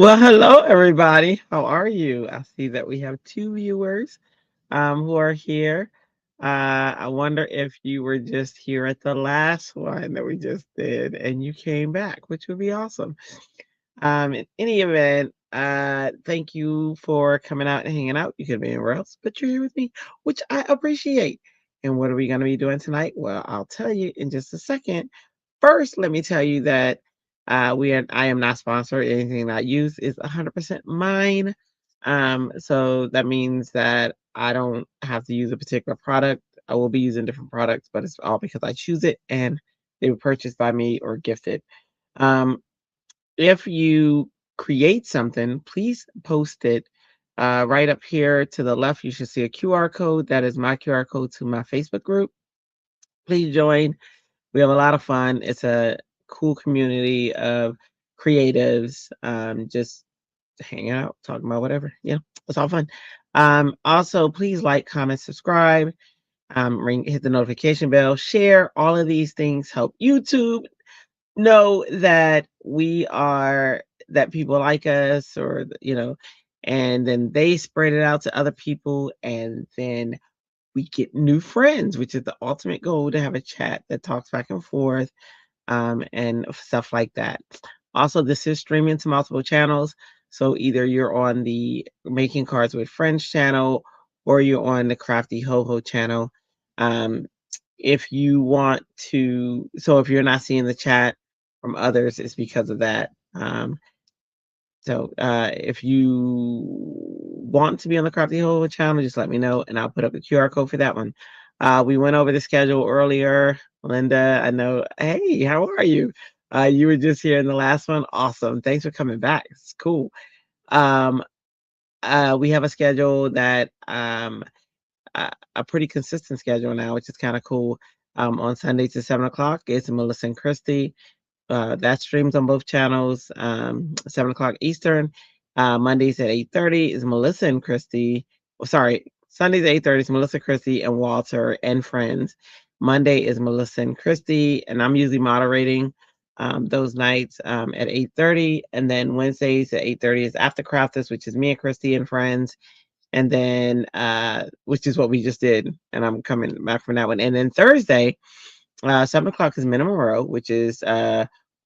Well, hello everybody. How are you? I see that we have two viewers who are here. I wonder if you were just here at the last one that we just did and you came back, which would be awesome. In any event, thank you for coming out and hanging out. You could be anywhere else, but you're here with me, which I appreciate. And what are we going to be doing tonight? Well, I'll tell you in just a second. First, let me tell you that I am not sponsored. Anything that I use is 100% mine. So that means that I don't have to use a particular product. I will be using different products, but it's all because I choose it and they were purchased by me or gifted. Um, if you create something, please post it right up here to the left. You should see a QR code. That is my QR code to my Facebook group. Please join. We have a lot of fun. It's a cool community of creatives, just hanging out, talking about whatever. Yeah, it's all fun. Also, please like, comment, subscribe, hit the notification bell, share. All of these things help YouTube know that that people like us, or and then they spread it out to other people, and then we get new friends, which is the ultimate goal, to have a chat that talks back and forth, and stuff like that. Also, this is streaming to multiple channels. So either you're on the Making Cards with Friends channel or you're on the Crafty Ho Ho channel. Um, if you want to, so if you're not seeing the chat from others, it's because of that. If you want to be on the Crafty Hole channel, just let me know and I'll put up the QR code for that one. We went over the schedule earlier. Linda, I know. Hey, how are you? You were just here in the last one. Awesome. Thanks for coming back. It's cool. Um, we have a schedule that a pretty consistent schedule now, which is kind of cool. On Sundays at 7 o'clock, it's Melissa and Christy. That streams on both channels, 7 o'clock Eastern. Mondays at 8:30 is Melissa and Christy. Oh, sorry, Sundays at 8:30 is Melissa, Christy, and Walter and friends. Monday is Melissa and Christy, and I'm usually moderating those nights at 8:30. And then Wednesdays at 8:30 is After Crafters, which is me and Christy and friends. And then, which is what we just did. And I'm coming back from that one. And then Thursday, 7 o'clock is Minimum Row, which is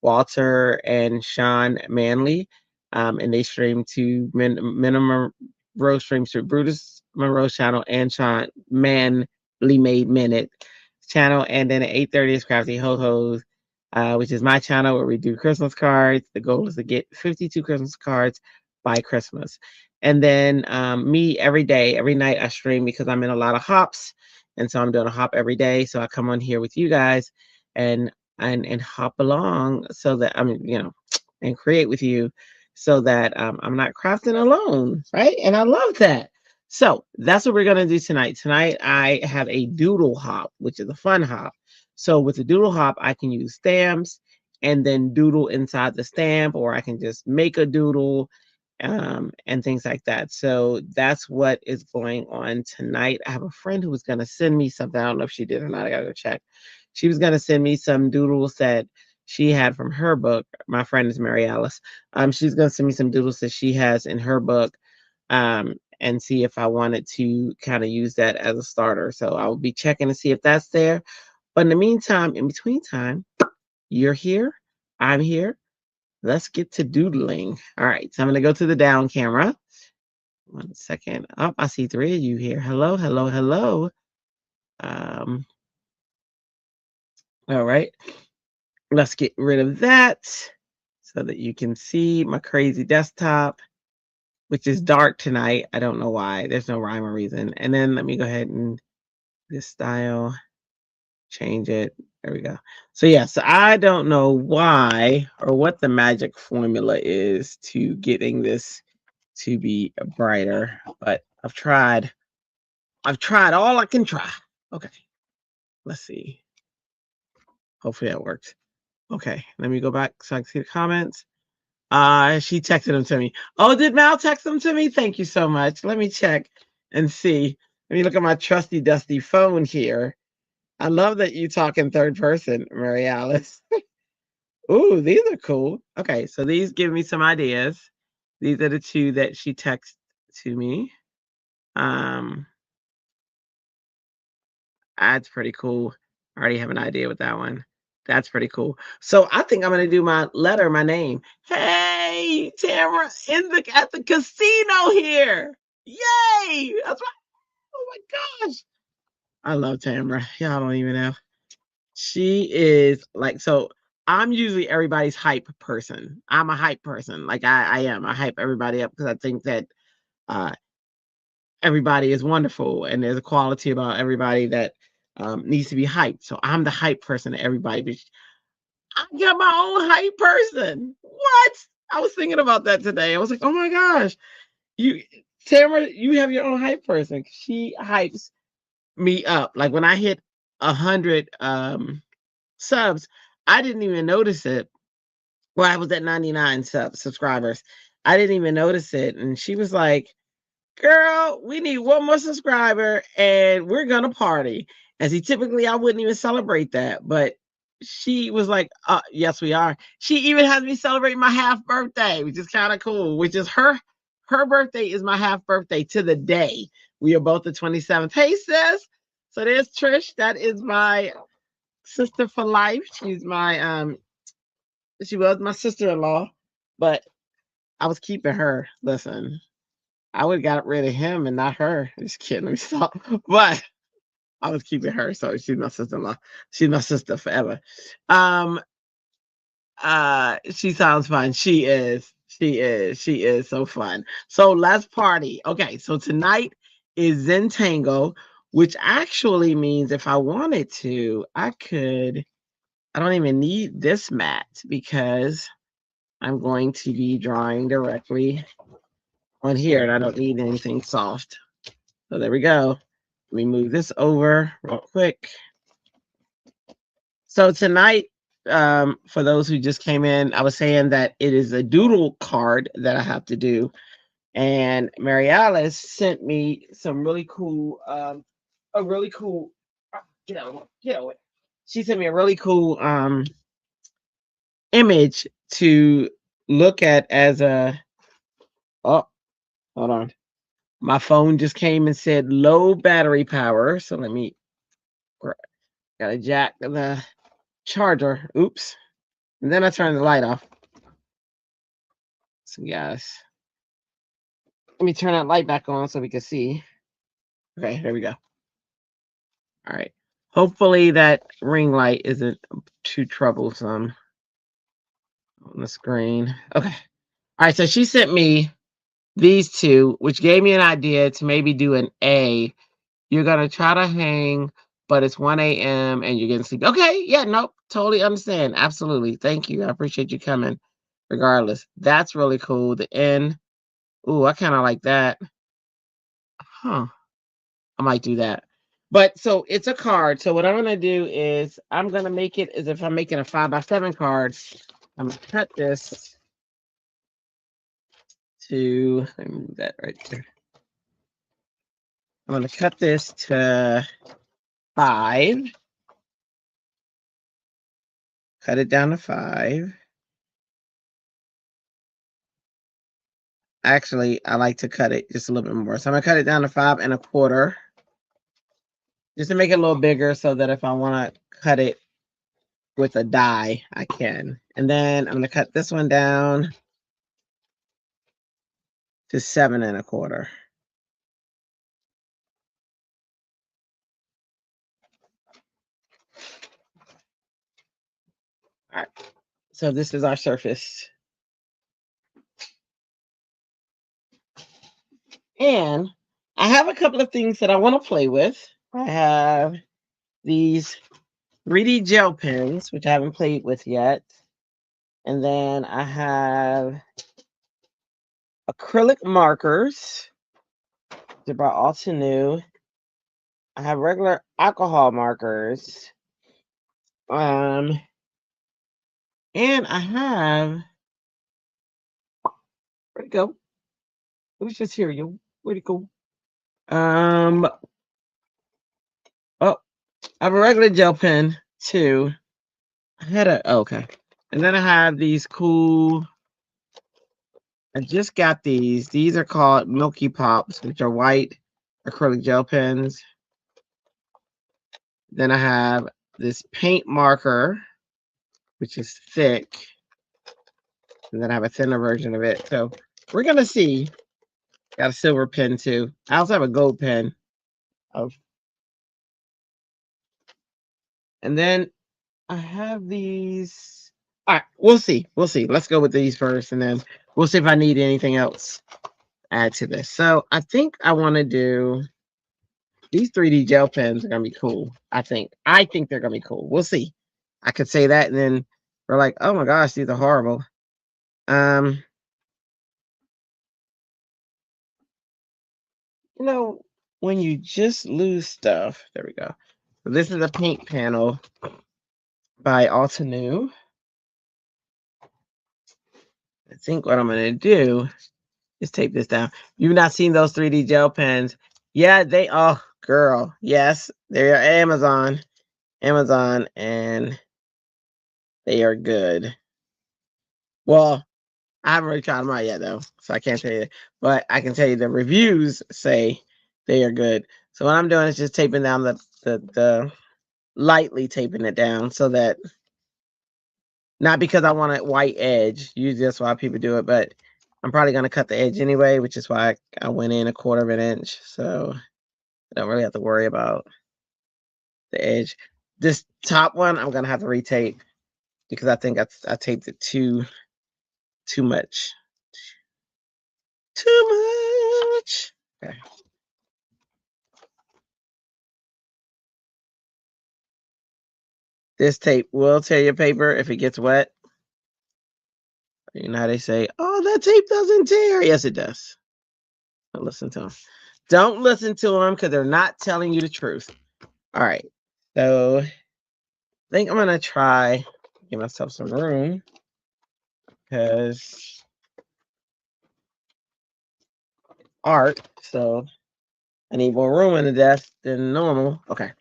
Walter and Sean Manley. And they stream to Minimum Row streams to Brutus Monroe's channel and Sean Manley Made Minute channel. And then at 8:30 is Crafty Ho Ho's, which is my channel where we do Christmas cards. The goal is to get 52 Christmas cards by Christmas. And then me every day, every night I stream because I'm in a lot of hops. And so I'm doing a hop every day. So I come on here with you guys and hop along so that and create with you so that I'm not crafting alone, right? And I love that. So that's what we're gonna do tonight. Tonight I have a doodle hop, which is a fun hop. So with the doodle hop, I can use stamps and then doodle inside the stamp, or I can just make a doodle and things like that. So that's what is going on tonight. I have a friend who was going to send me something. I don't know if she did or not. I got to go check. She was going to send me some doodles that she had from her book. My friend is Mary Alice. She's going to send me some doodles that she has in her book, and see if I wanted to kind of use that as a starter. So I'll be checking to see if that's there. But in the meantime, in between time, you're here. I'm here. Let's get to doodling. All right, so I'm going to go to the down camera. 1 second. Oh, I see 3 of you here. Hello, hello, hello. Um, all right, let's get rid of that so that you can see my crazy desktop, which is dark tonight. I don't know why. There's no rhyme or reason. And then let me go ahead and this style, change it. There we go. So yeah, so I don't know why or what the magic formula is to getting this to be brighter, but I've tried all I can try. Okay, let's see. Hopefully that works. Okay, let me go back so I can see the comments. She texted them to me. Oh, did Mal text them to me? Thank you so much. Let me check and see. Let me look at my trusty dusty phone here. I love that you talk in third person, Mary Alice. Ooh, these are cool. Okay, so these give me some ideas. These are the two that she texted to me. That's pretty cool. I already have an idea with that one. That's pretty cool. So I think I'm gonna do my letter, my name. Hey, Tamara, at the casino here. Yay! That's right. Oh my gosh. I love Tamara. Y'all don't even know. She is like so. I'm usually everybody's hype person. I'm a hype person. Like I am. I hype everybody up because I think that uh, everybody is wonderful and there's a quality about everybody that needs to be hyped. So I'm the hype person to everybody. But I got my own hype person. What? I was thinking about that today. I was like, oh my gosh, you, Tamara, you have your own hype person. She hypes me up. Like when I hit 100 subs, I didn't even notice it. Well, I was at 99 subscribers. I didn't even notice it. And she was like, girl, we need one more subscriber and we're gonna party. And see, typically I wouldn't even celebrate that, but she was like, yes, we are. She even has me celebrate my half birthday, which is kind of cool, which is her birthday is my half birthday to the day. We are both the 27th. Hey sis. So there's Trish. That is my sister for life. She's my she was my sister-in-law, but I was keeping her. Listen, I would have got rid of him and not her. Just kidding. Let me stop. But I was keeping her. So she's my sister-in-law. She's my sister forever. Um, she sounds fun. She is. She is. She is so fun. So let's party. Okay, so tonight is zen-tangle, which actually means if I wanted to, I could. I don't even need this mat because I'm going to be drawing directly on here and I don't need anything soft. So there we go. Let me move this over real quick. So tonight, for those who just came in, I was saying that it is a doodle card that I have to do. And Mary Alice sent me some really cool, a really cool, get away. She sent me a really cool image to look at as a, oh, hold on. My phone just came and said low battery power. So let me, gotta jack the charger. Oops. And then I turned the light off. So yes. Let me turn that light back on so we can see. Okay, there we go. All right. Hopefully that ring light isn't too troublesome on the screen. Okay. All right. So she sent me these two, which gave me an idea to maybe do an A. You're going to try to hang, but it's 1 a.m. and you're getting sleep. Okay. Yeah. Nope. Totally understand. Absolutely. Thank you. I appreciate you coming regardless. That's really cool. The N. Ooh, I kind of like that. Huh. I might do that. But so it's a card. So what I'm gonna do is I'm gonna make it as if I'm making a 5x7 card. I'm gonna cut this to, let me move that right there. I'm gonna cut this to 5. Cut it down to 5. Actually, I like to cut it just a little bit more. So I'm gonna cut it down to 5 1/4. Just to make it a little bigger so that if I wanna cut it with a die, I can. And then I'm gonna cut this one down to 7 1/4. All right. So this is our surface. And I have a couple of things that I want to play with. I have these 3D gel pens, which I haven't played with yet. And then I have acrylic markers. They're by Altenew. I have regular alcohol markers. And I have, where'd it go? It was just here, yo. Where'd it go? Oh, I have a regular gel pen too. I had a, okay. And then I have these cool I just got these. These are called Milky Pops, which are white acrylic gel pens. Then I have this paint marker, which is thick. And then I have a thinner version of it. So we're going to see. Got a silver pen too. I also have a gold pen. Oh. And then I have these. All right, we'll see. We'll see. Let's go with these first, and then we'll see if I need anything else to add to this. So I think I want to do these 3D gel pens are gonna be cool. I think. I think they're gonna be cool. We'll see. I could say that, and then we're like, oh my gosh, these are horrible. You know, when you just lose stuff, there we go. So this is a paint panel by Altenew. I think what I'm gonna do is tape this down. You've not seen those 3D gel pens? Yeah, they. Oh, girl, yes, they're Amazon, and they are good. Well, I haven't really tried them out yet though, so I can't tell you. But I can tell you the reviews say they are good. So what I'm doing is just taping down the lightly taping it down so that not because I want a white edge. Usually that's why people do it, but I'm probably gonna cut the edge anyway, which is why I went in 1/4 of an inch. So I don't really have to worry about the edge. This top one I'm gonna have to retape because I think I taped it too much. Too much. Okay. This tape will tear your paper if it gets wet. You know how they say, oh, that tape doesn't tear. Yes, it does. Don't listen to them. Don't listen to them because they're not telling you the truth. All right. So I think I'm going to try give myself some room because art. So I need more room in the desk than normal. Okay.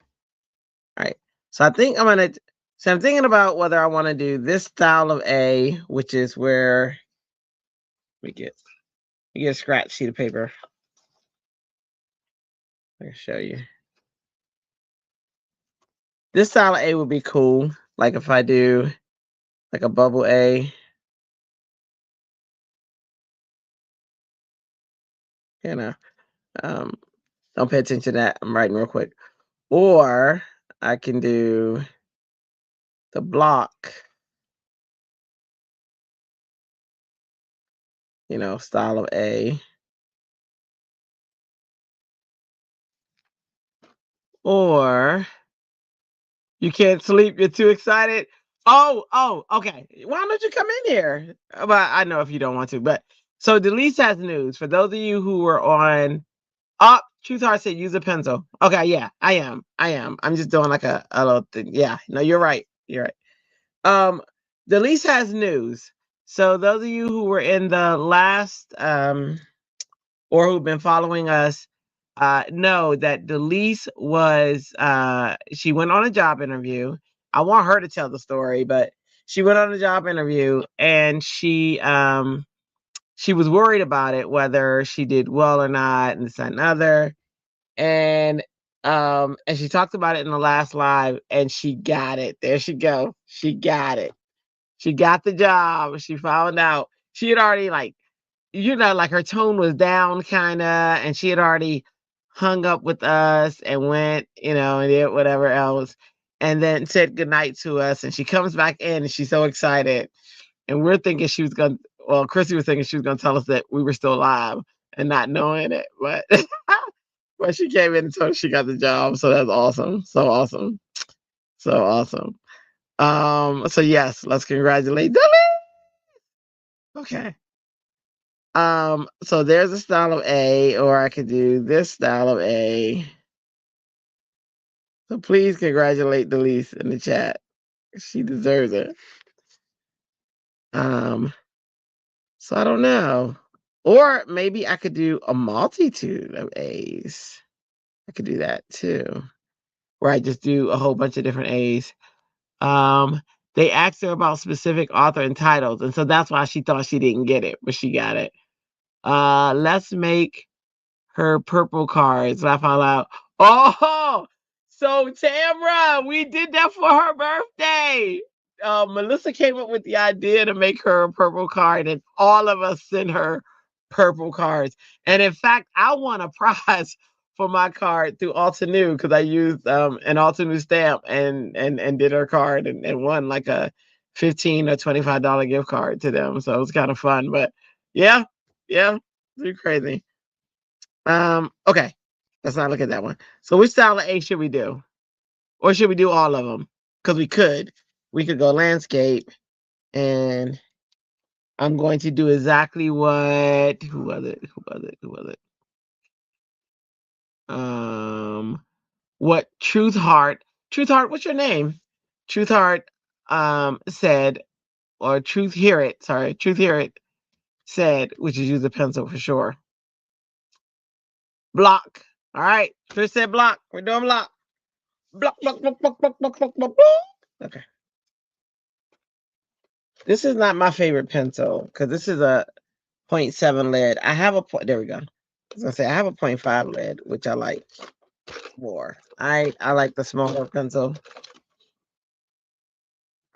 All right. So I think I'm going to. So I'm thinking about whether I want to do this style of A, which is where we get a scratch sheet of paper. I can show you. This style of A would be cool. Like if I do like a bubble A. You know, don't pay attention to that. I'm writing real quick. Or I can do the block, style of A. Or you can't sleep, you're too excited. Oh, okay. Why don't you come in here? But I know if you don't want to, but so Delise has news. For those of you who were on Truth Heart said use a pencil. Okay, yeah, I am. I'm just doing like a little thing. Yeah, no, you're right. You're right. Delise has news. So those of you who were in the last or who've been following us know that Delise was she went on a job interview. I want her to tell the story, but she went on a job interview and she was worried about it, whether she did well or not, and this that, and other. And she talked about it in the last live, and she got it. There she go. She got it. She got the job. She found out. She had already like her tone was down kind of, and she had already hung up with us and went, and did whatever else, and then said goodnight to us. And she comes back in, and she's so excited. And we're thinking she was gonna. Well, Chrissy was thinking she was gonna tell us that we were still alive and not knowing it, but but she came in and told us she got the job. So that's awesome. So awesome. So awesome. So yes, let's congratulate Dilly. Okay. So there's a style of A, or I could do this style of A. So please congratulate Delise in the chat. She deserves it. So I don't know. Or maybe I could do a multitude of A's. I could do that too. Where I just do a whole bunch of different A's. They asked her about specific author and titles, and so that's why she thought she didn't get it, but she got it. Let's make her purple cards. Laugh out loud. Oh, so Tamra, we did that for her birthday. Melissa came up with the idea to make her a purple card, and all of us sent her purple cards. And in fact, I won a prize for my card through Altenew because I used an Altenew stamp and did her card and won like a $15 or $25 gift card to them. So it was kind of fun. But yeah, it's crazy. Okay. Let's not look at that one. So which style of A should we do? Or should we do all of them? Because we could. We could go landscape, and I'm going to do exactly what who was it? Who was it? What Truth Heart, what's your name? Truth Heart said, or Truth Hear It, sorry, Truth Hear It said, which is use a pencil for sure. Block. All right. Chris said block. We're doing block. Block, block, block, block, block, block, block, block. Okay. This is not my favorite pencil because this is a 0.7 lead. I have a point. There we go. I was gonna say I have a 0.5 lead, which I like more. I like the smaller pencil.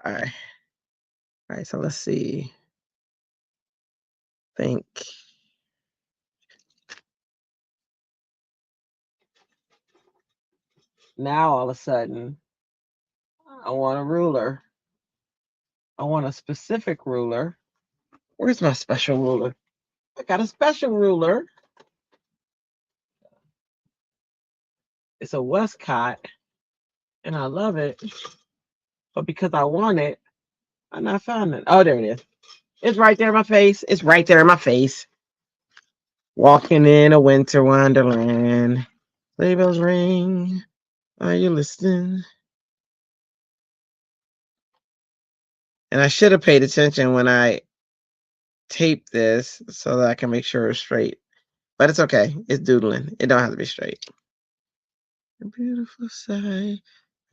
All right. All right. So let's see. Think. Now all of a sudden, I want a ruler. I want a specific ruler. Where's my special ruler? I got a special ruler. It's a Westcott, and I love it. But because I want it, I'm not finding it. Oh, there it is. It's right there in my face. It's right there in my face. Walking in a winter wonderland. Sleigh bells ring. Are you listening? And I should have paid attention when I taped this so that I can make sure it's straight. But it's okay. It's doodling. It don't have to be straight. A beautiful sight.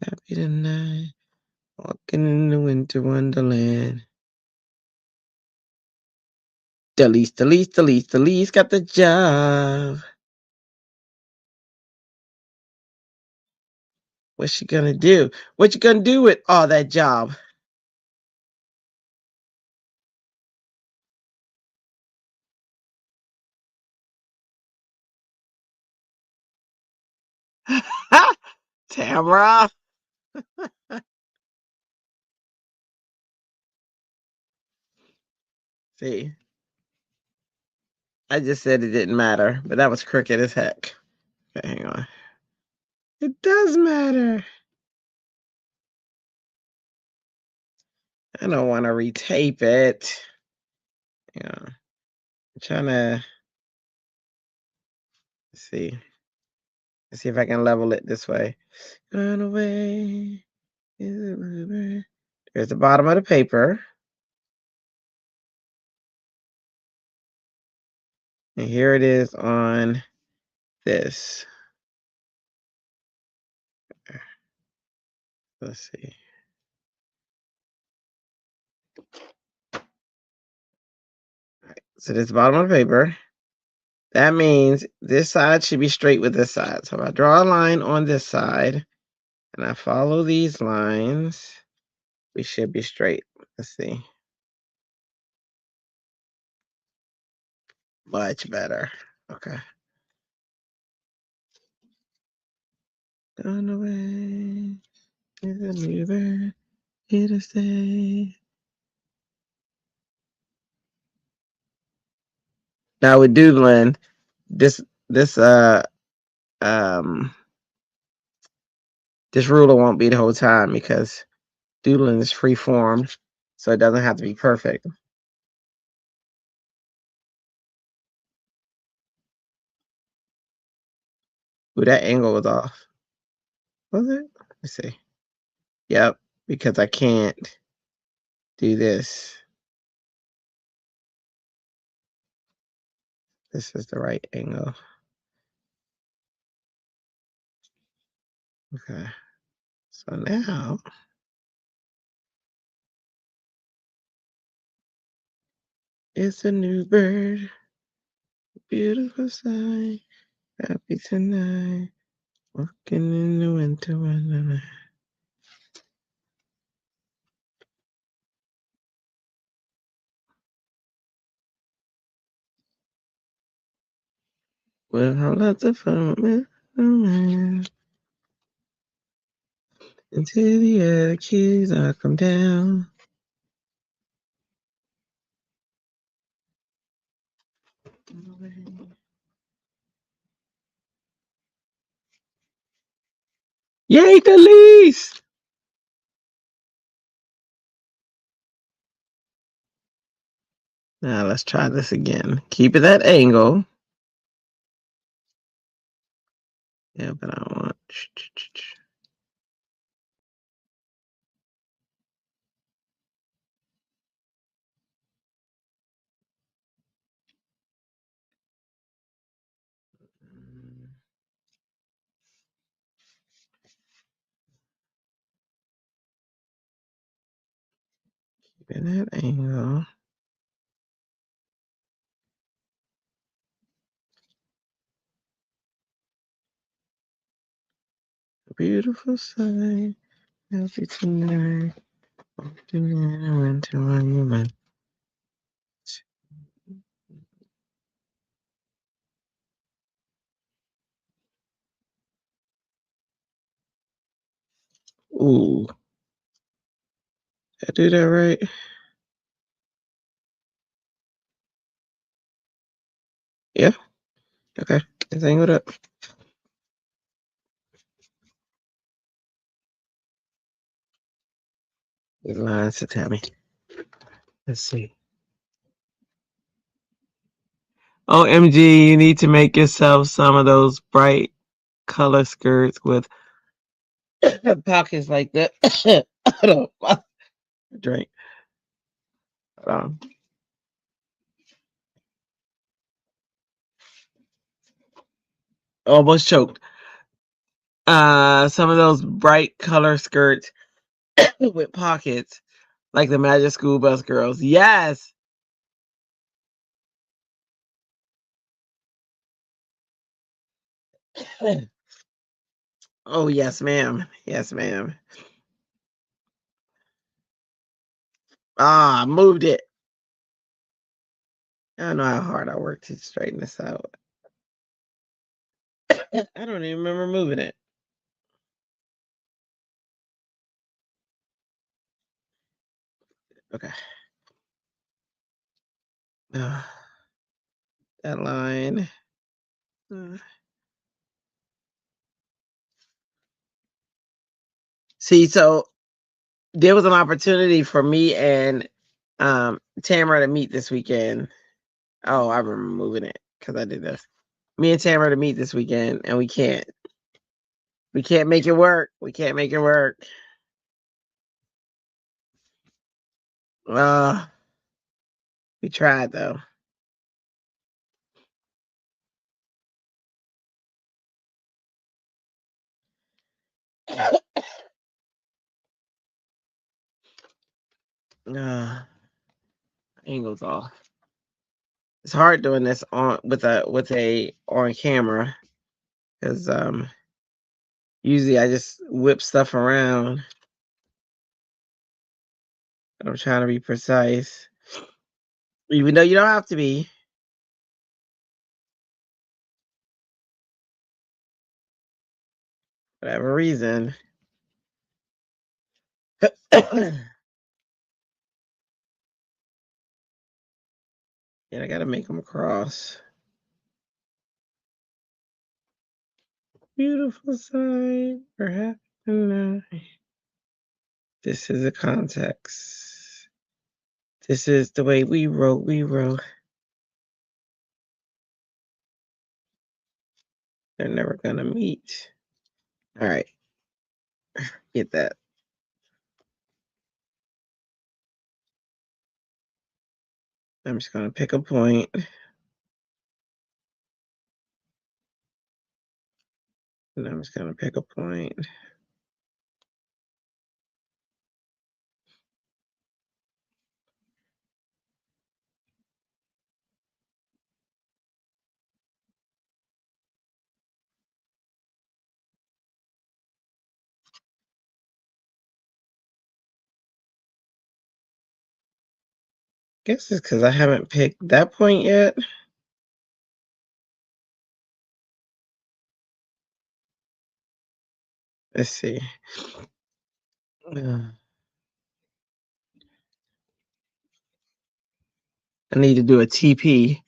Happy tonight. Walking in the winter wonderland. The least got the job. What's she gonna do? What you gonna do with all that job? Tamara. See, I just said it didn't matter, but that was crooked as heck. Okay, hang on. It does matter. I don't want to retape it. Yeah, I'm trying to see. Let's see if I can level it this way. Run away. There's the bottom of the paper. And here it is on this. Let's see. Right. So this is the bottom of the paper. That means this side should be straight with this side. So if I draw a line on this side and I follow these lines, we should be straight. Let's see. Much better. Okay. Gone away is a river here to stay. Now with doodling, this this uh um this ruler won't be the whole time because doodling is free form, so it doesn't have to be perfect. Ooh, that angle was off. Was it? Let's see. Yep, because I can't do this. This is the right angle. Okay. So now It's a new bird, beautiful sight, happy tonight, walking in the winter wonderland. We'll have lots of fun with until the other kids all come down. Yay, the least! Now let's try this again. Keep it at angle. Yeah, but I want. Keep it at angle. Beautiful sight, happy tonight, walking in the winter wonderland. Ooh, did I do that right? Yeah. Okay. It's angled up. There's lines to tell me. Let's see. OMG, you need to make yourself some of those bright color skirts with pockets like that. Hold on. Drink. Hold on. Almost choked. Some of those bright color skirts with pockets like the Magic School Bus girls. Yes. Oh, yes, ma'am. Yes, ma'am. Ah, moved it. I don't know how hard I worked to straighten this out. I don't even remember moving it. Okay. Uh, that line. See, so there was an opportunity for me and Tamara to meet this weekend. Oh, I remember moving it because I did this. Me and Tamara to meet this weekend, and we can't. We can't make it work. We can't make it work. We tried though. Angles off. It's hard doing this on with a on camera because usually I just whip stuff around. I'm trying to be precise, even though you don't have to be. Whatever reason. And I gotta make them cross. Beautiful sight, perhaps tonight. This is the context. This is the way we wrote. We wrote. They're never gonna meet. All right, get that. I'm just gonna pick a point. And I'm just gonna pick a point. Guess it's because I haven't picked that point yet. Let's see. I need to do a TP.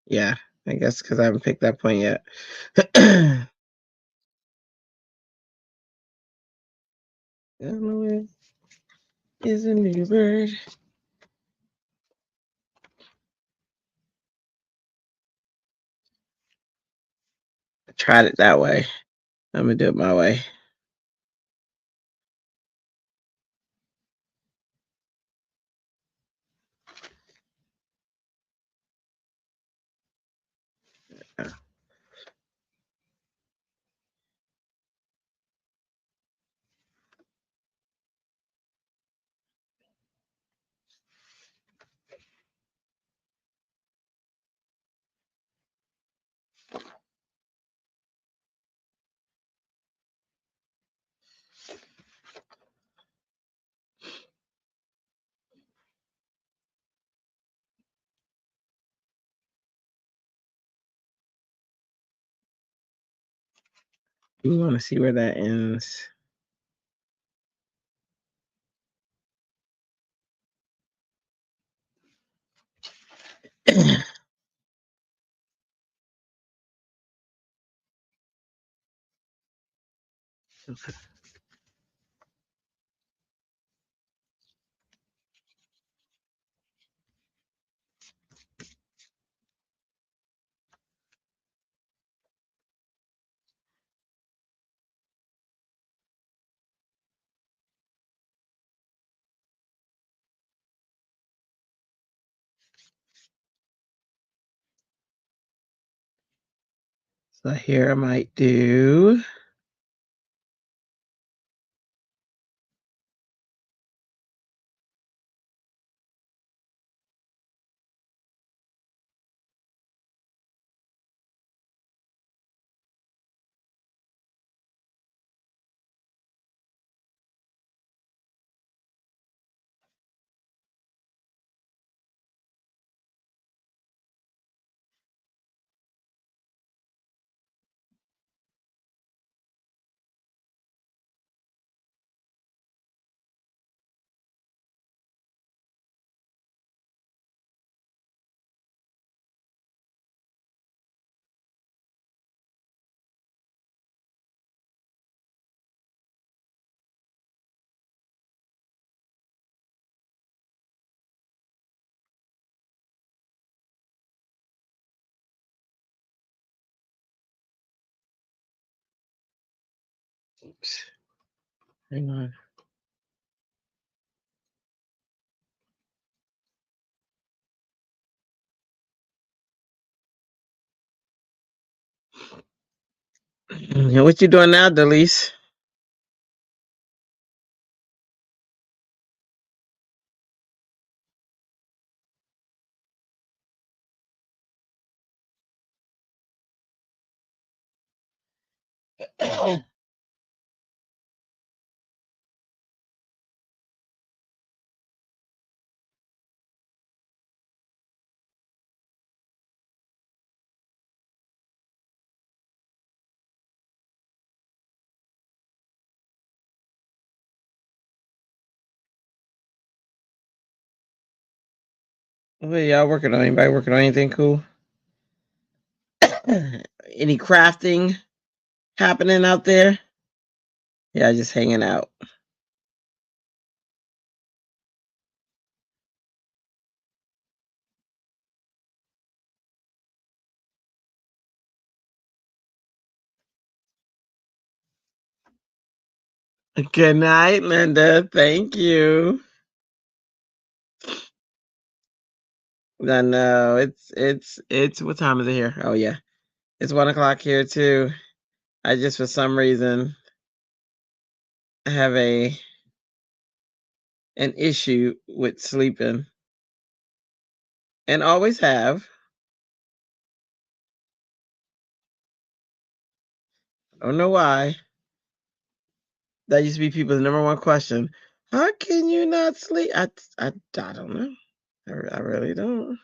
Yeah, I guess because I haven't picked that point yet. Is a new bird. I tried it that way. I'm gonna do it my way. We want to see where that ends. So here I might do. Oops. Hang on. What you doing now, Delise? What y'all working on? Anybody working on anything cool? Any crafting happening out there? Yeah, just hanging out. Good night, Linda. Thank you. I know it's what time is it here? Oh yeah. It's 1 o'clock here too. I just for some reason have an issue with sleeping. And always have. I don't know why. That used to be people's number one question. How can you not sleep? I don't know. I really don't.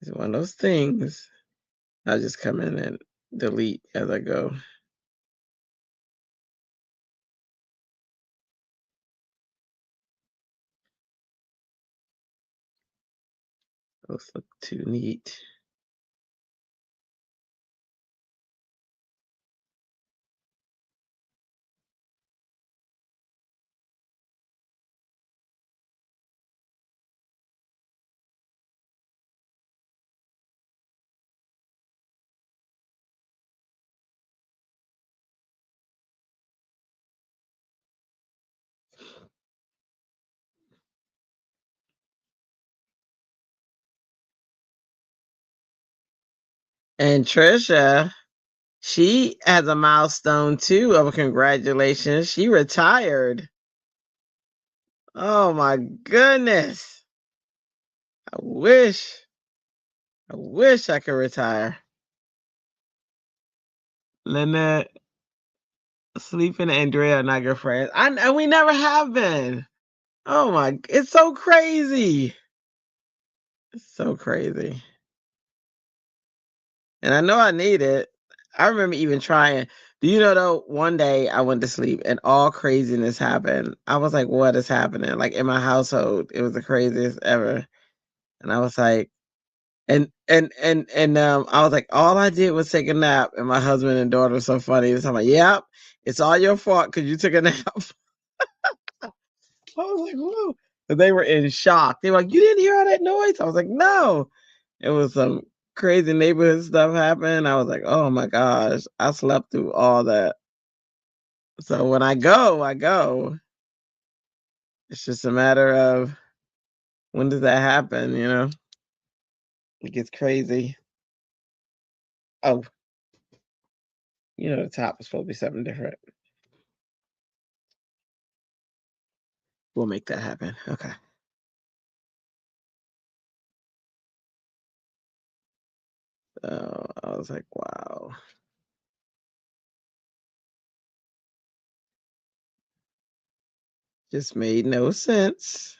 It's one of those things. I just come in and delete as I go. Those look too neat. And Trisha, she has a milestone too of a congratulations. She retired. Oh my goodness. I wish, I wish I could retire. Lynette, Sleep and Andrea are not good friends. And we never have been. Oh my, it's so crazy. It's so crazy. And I know I need it. I remember even trying. Do you know though, one day I went to sleep and all craziness happened. I was like, what is happening? Like in my household, it was the craziest ever. And I was like, and I was like, all I did was take a nap, and my husband and daughter were so funny. So I'm like, yep, it's all your fault because you took a nap. I was like, whoa. They were in shock. They were like, you didn't hear all that noise? I was like, no. It was some crazy neighborhood stuff happened. I was like, oh my gosh, I slept through all that. So when I go, I go. It's just a matter of when does that happen, you know? It gets crazy. Oh, you know, the top is supposed to be something different. We'll make that happen. Okay. So I was like, wow. Just made no sense.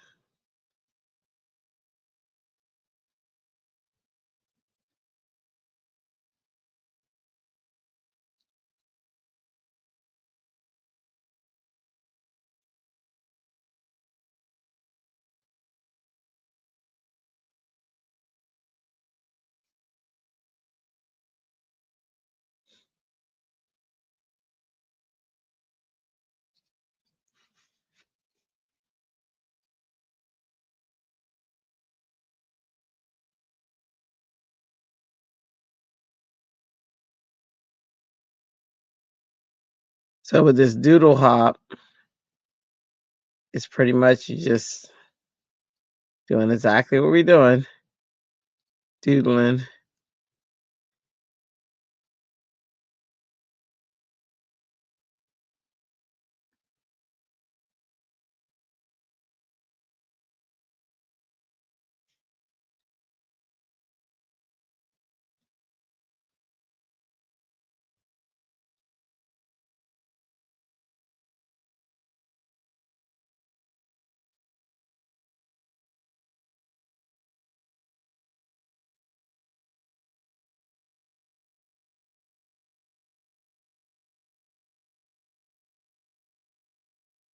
So with this doodle hop, it's pretty much you just doing exactly what we're doing, doodling.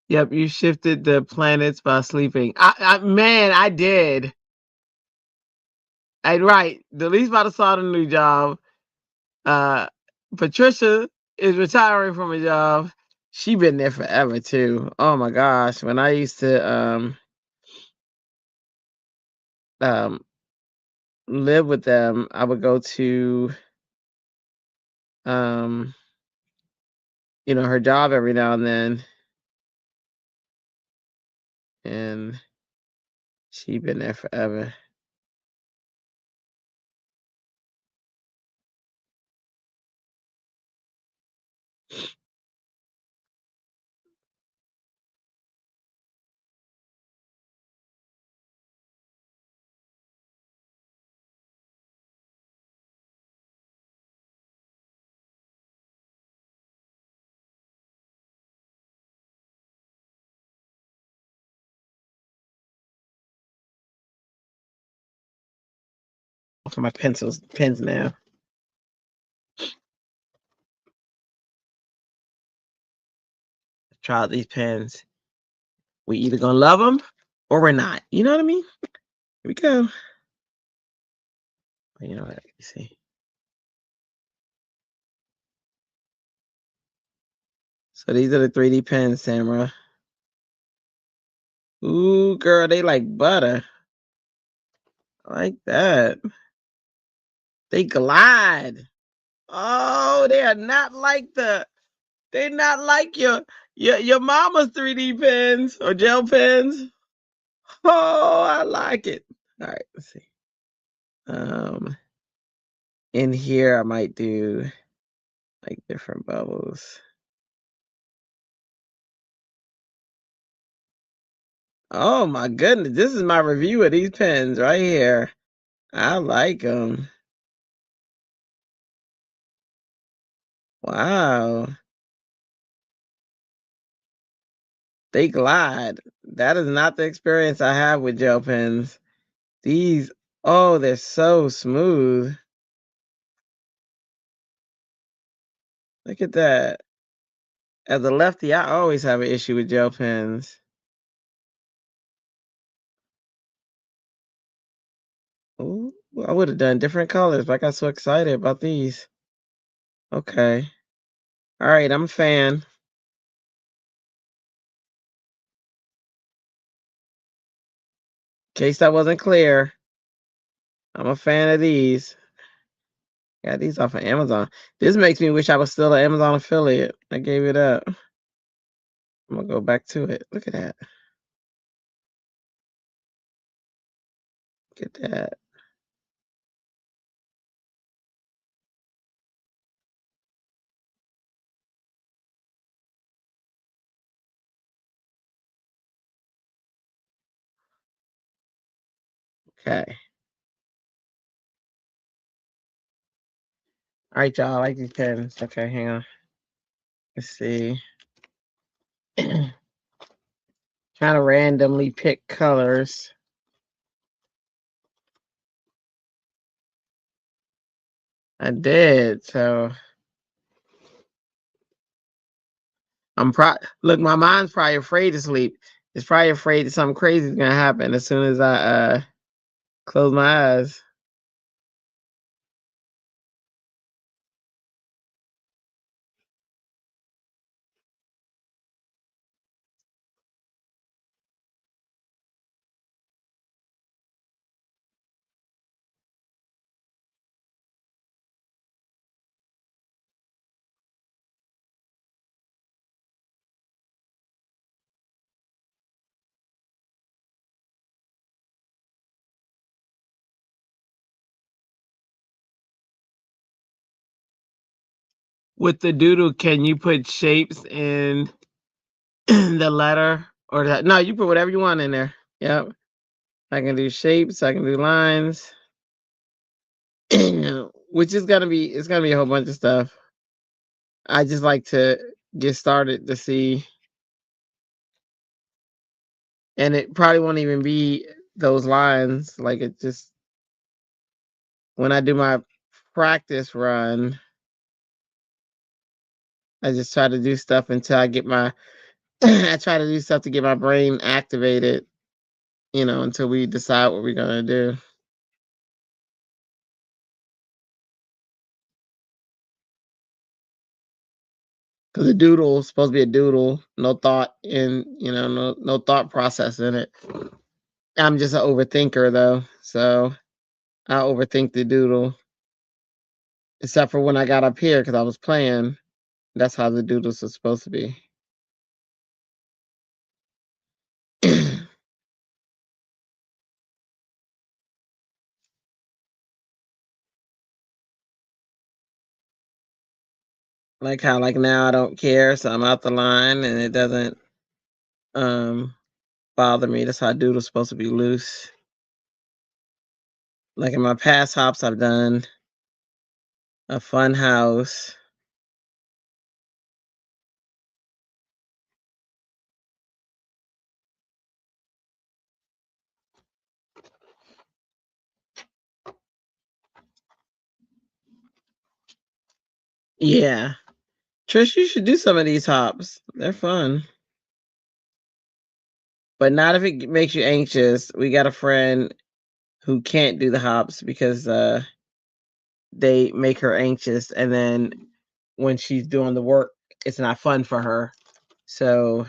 Yep, you shifted the planets by sleeping. Man, I did. I right. The least about to start a new job. Uh, Patricia is retiring from a job. She been there forever too. Oh my gosh. When I used to um live with them, I would go to um her job every now and then, and she been there forever. for my pens now. Try out these pens. We either gonna love them or we're not. You know what I mean? Here we go. You know what? Let me see. So these are the 3D pens, Samra. Ooh, girl, they like butter. I like that. They glide. Oh, they are not like they're not like your mama's 3D pens or gel pens. Oh, I like it. All right, let's see. In here I might do like different bubbles. Oh my goodness, this is my review of these pens right here. I like them. Wow. They glide. That is not the experience I have with gel pens. These, oh, they're so smooth. Look at that. As a lefty, I always have an issue with gel pens. Ooh, I would have done different colors, but I got so excited about these. Okay. All right, I'm a fan. In case that wasn't clear, I'm a fan of these. Got these off of Amazon. This makes me wish I was still an Amazon affiliate. I gave it up. I'm gonna go back to it. Look at that. Look at that. Okay. All right, y'all. I like these pens. Okay, hang on. Let's see. Trying to randomly pick colors. I did. So look, my mind's probably afraid to sleep. It's probably afraid that something crazy is gonna happen as soon as I close my eyes. With the doodle, can you put shapes in the letter or that? No, you put whatever you want in there. Yep. I can do shapes. I can do lines, which is gonna be it's gonna be a whole bunch of stuff. I just like to get started to see, and it probably won't even be those lines. Like it just when I do my practice run, I just try to do stuff until I get my. I try to do stuff to get my brain activated. Until we decide what we're gonna do. Because a doodle is supposed to be a doodle, no thought no thought process in it. I'm just an overthinker though, so I overthink the doodle. Except for when I got up here because I was playing. That's how the doodles are supposed to be. Like how like now I don't care, so I'm out the line and it doesn't um bother me. That's how doodle's supposed to be loose. Like in my past hops, I've done a fun house. Yeah. Trish, you should do some of these hops. They're fun. But not if it makes you anxious. We got a friend who can't do the hops because they make her anxious, and then when she's doing the work, it's not fun for her. So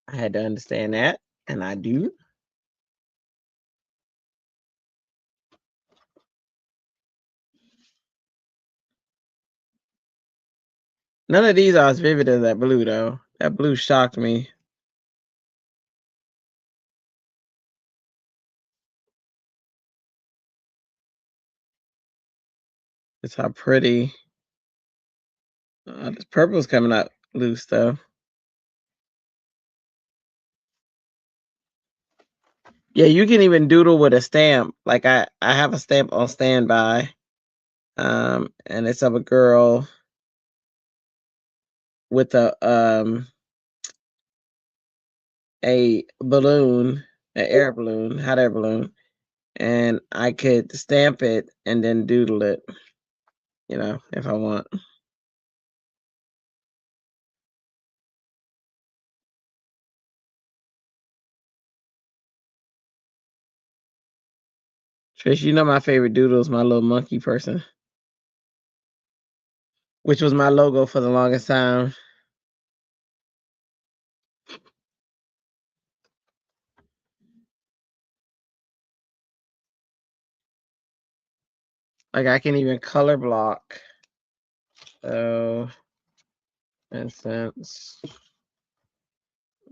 I had to understand that, and I do. None of these are as vivid as that blue, though. That blue shocked me. It's how pretty. This purple's coming out loose, though. Yeah, you can even doodle with a stamp. Like I have a stamp on standby, and it's of a girl with a balloon, an air balloon, hot air balloon, and I could stamp it and then doodle it, if I want. Trish, you know my favorite doodle is my little monkey person, which was my logo for the longest time. Like I can even color block. So, for instance, I'm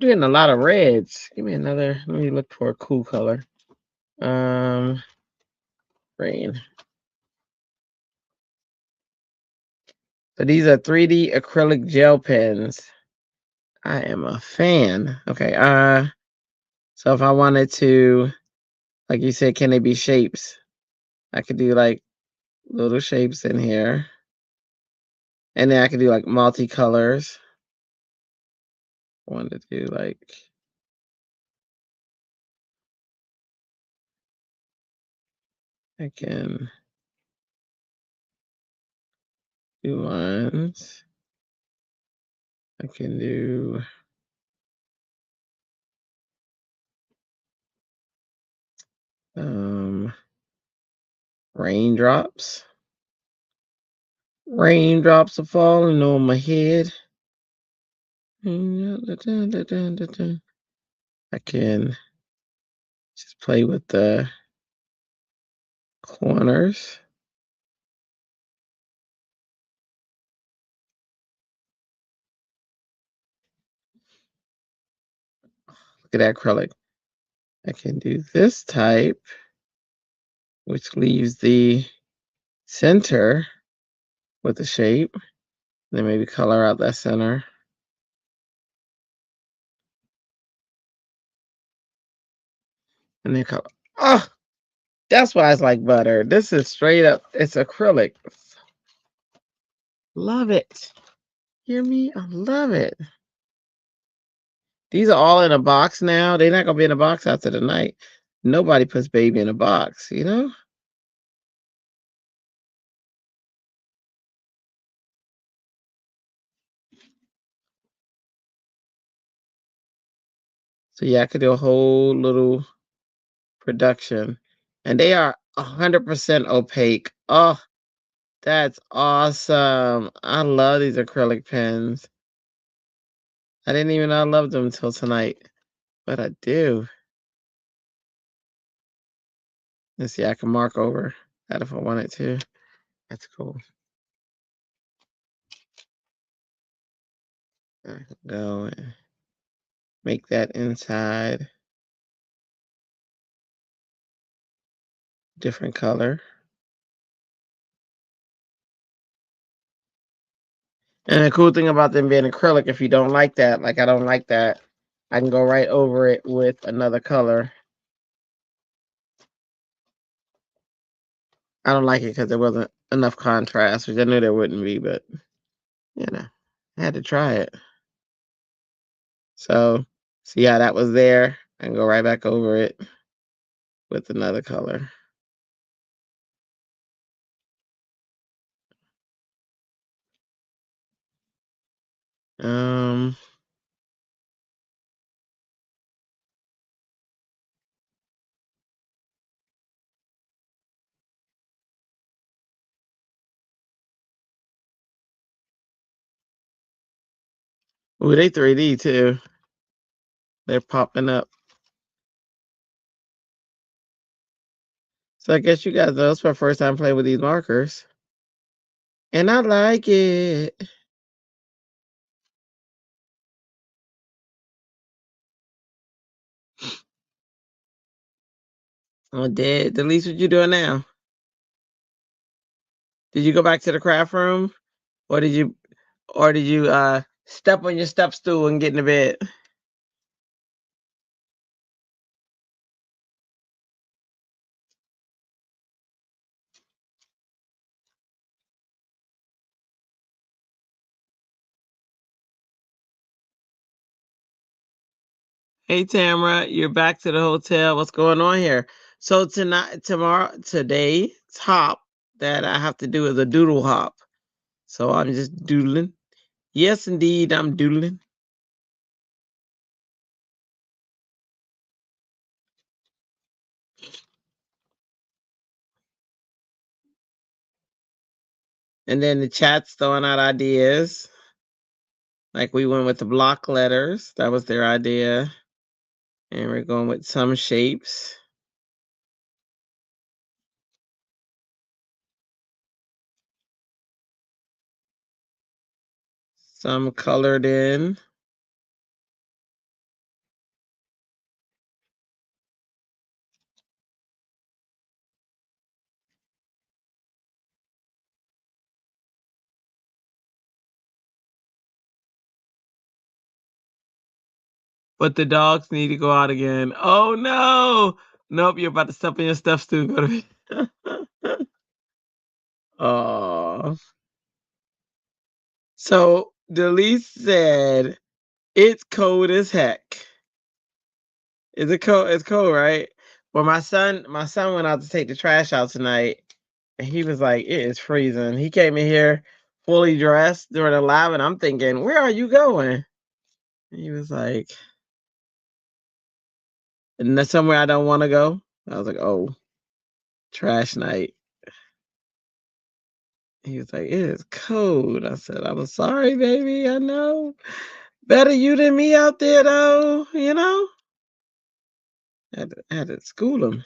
doing a lot of reds. Give me another. Let me look for a cool color. Rain. So these are 3D acrylic gel pens. I am a fan. Okay. So if I wanted to, like you said, can they be shapes? I could do like little shapes in here. And then I could do like multicolors. I wanted to do like I can do lines. I can do raindrops. Raindrops are falling on my head. I can just play with the corners. Look at that acrylic. I can do this type, which leaves the center with the shape. Then maybe color out that center. And then color. Oh, that's why it's like butter. This is straight up, it's acrylic. Love it. Hear me? I love it. These are all in a box now. They're not gonna be in a box after the night. Nobody puts baby in a box, you know? So yeah, I could do a whole little production. And they are 100% opaque. Oh, that's awesome. I love these acrylic pens. I didn't even know I loved them until tonight, but I do. Let's see, I can mark over that if I wanted to. That's cool. I can go and make that inside different color. And the cool thing about them being acrylic, if you don't like that, like I don't like that, I can go right over it with another color. I don't like it because there wasn't enough contrast, which I knew there wouldn't be, but I had to try it. So see how that was there? I can go right back over it with another color. Um, ooh, they 3D too. They're popping up. So I guess you guys know it's my first time playing with these markers. And I like it. I did. Delise, what you doing now? Did you go back to the craft room? Or did you step on your step stool and get in the bed? Hey Tamara, you're back to the hotel. What's going on here? So today's hop that I have to do is a doodle hop. So I'm just doodling. Yes, indeed, I'm doodling. And then the chat's throwing out ideas. Like we went with the block letters. That was their idea. And we're going with some shapes. Some colored in. But the dogs need to go out again. Oh no! Nope, you're about to step in your stuff too. Go to bed. Oh. So Delise said it's cold as heck. Is it cold? It's cold, right? Well, my son went out to take the trash out tonight, and he was like, "It is freezing." He came in here fully dressed during the live, and I'm thinking, "Where are you going?" And he was like, "And that's somewhere I don't want to go." I was like, "Oh, trash night." He was like, "It is cold." I said, "I'm sorry, baby. I know. Better you than me out there, though. You know." I had to school him.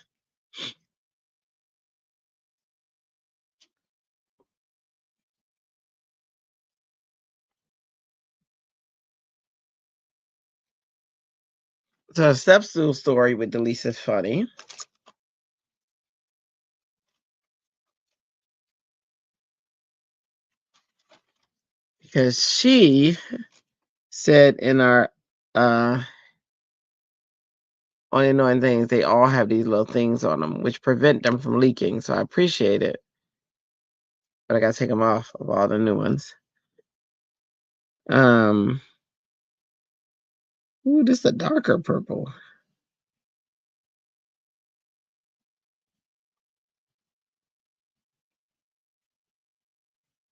So, step stool story with Delisa is funny because she said in our on annoying things, they all have these little things on them which prevent them from leaking. So I appreciate it, but I gotta take them off of all the new ones. Um, ooh, this is a darker purple.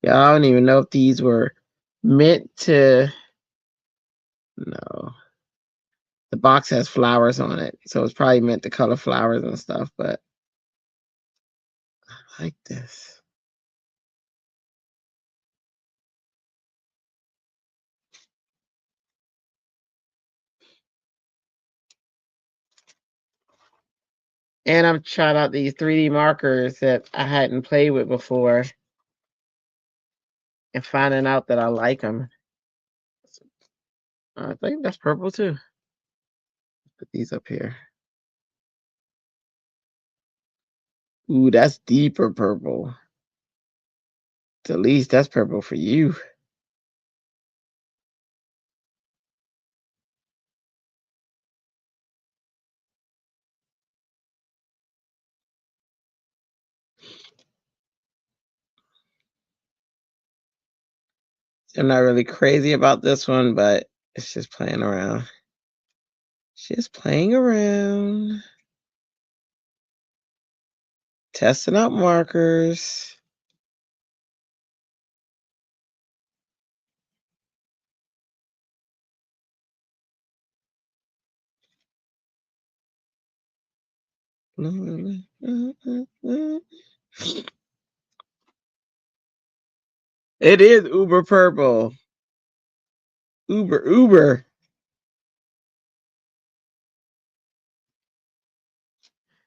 Yeah, I don't even know if these were meant to. No, the box has flowers on it, so it's probably meant to color flowers and stuff. But I like this. And I'm trying out these 3D markers that I hadn't played with before and finding out that I like them. I think that's purple too. Put these up here. Ooh, that's deeper purple. At least that's purple for you. I'm not really crazy about this one, but it's just playing around. Just playing around. Testing out markers. It is uber purple. Uber.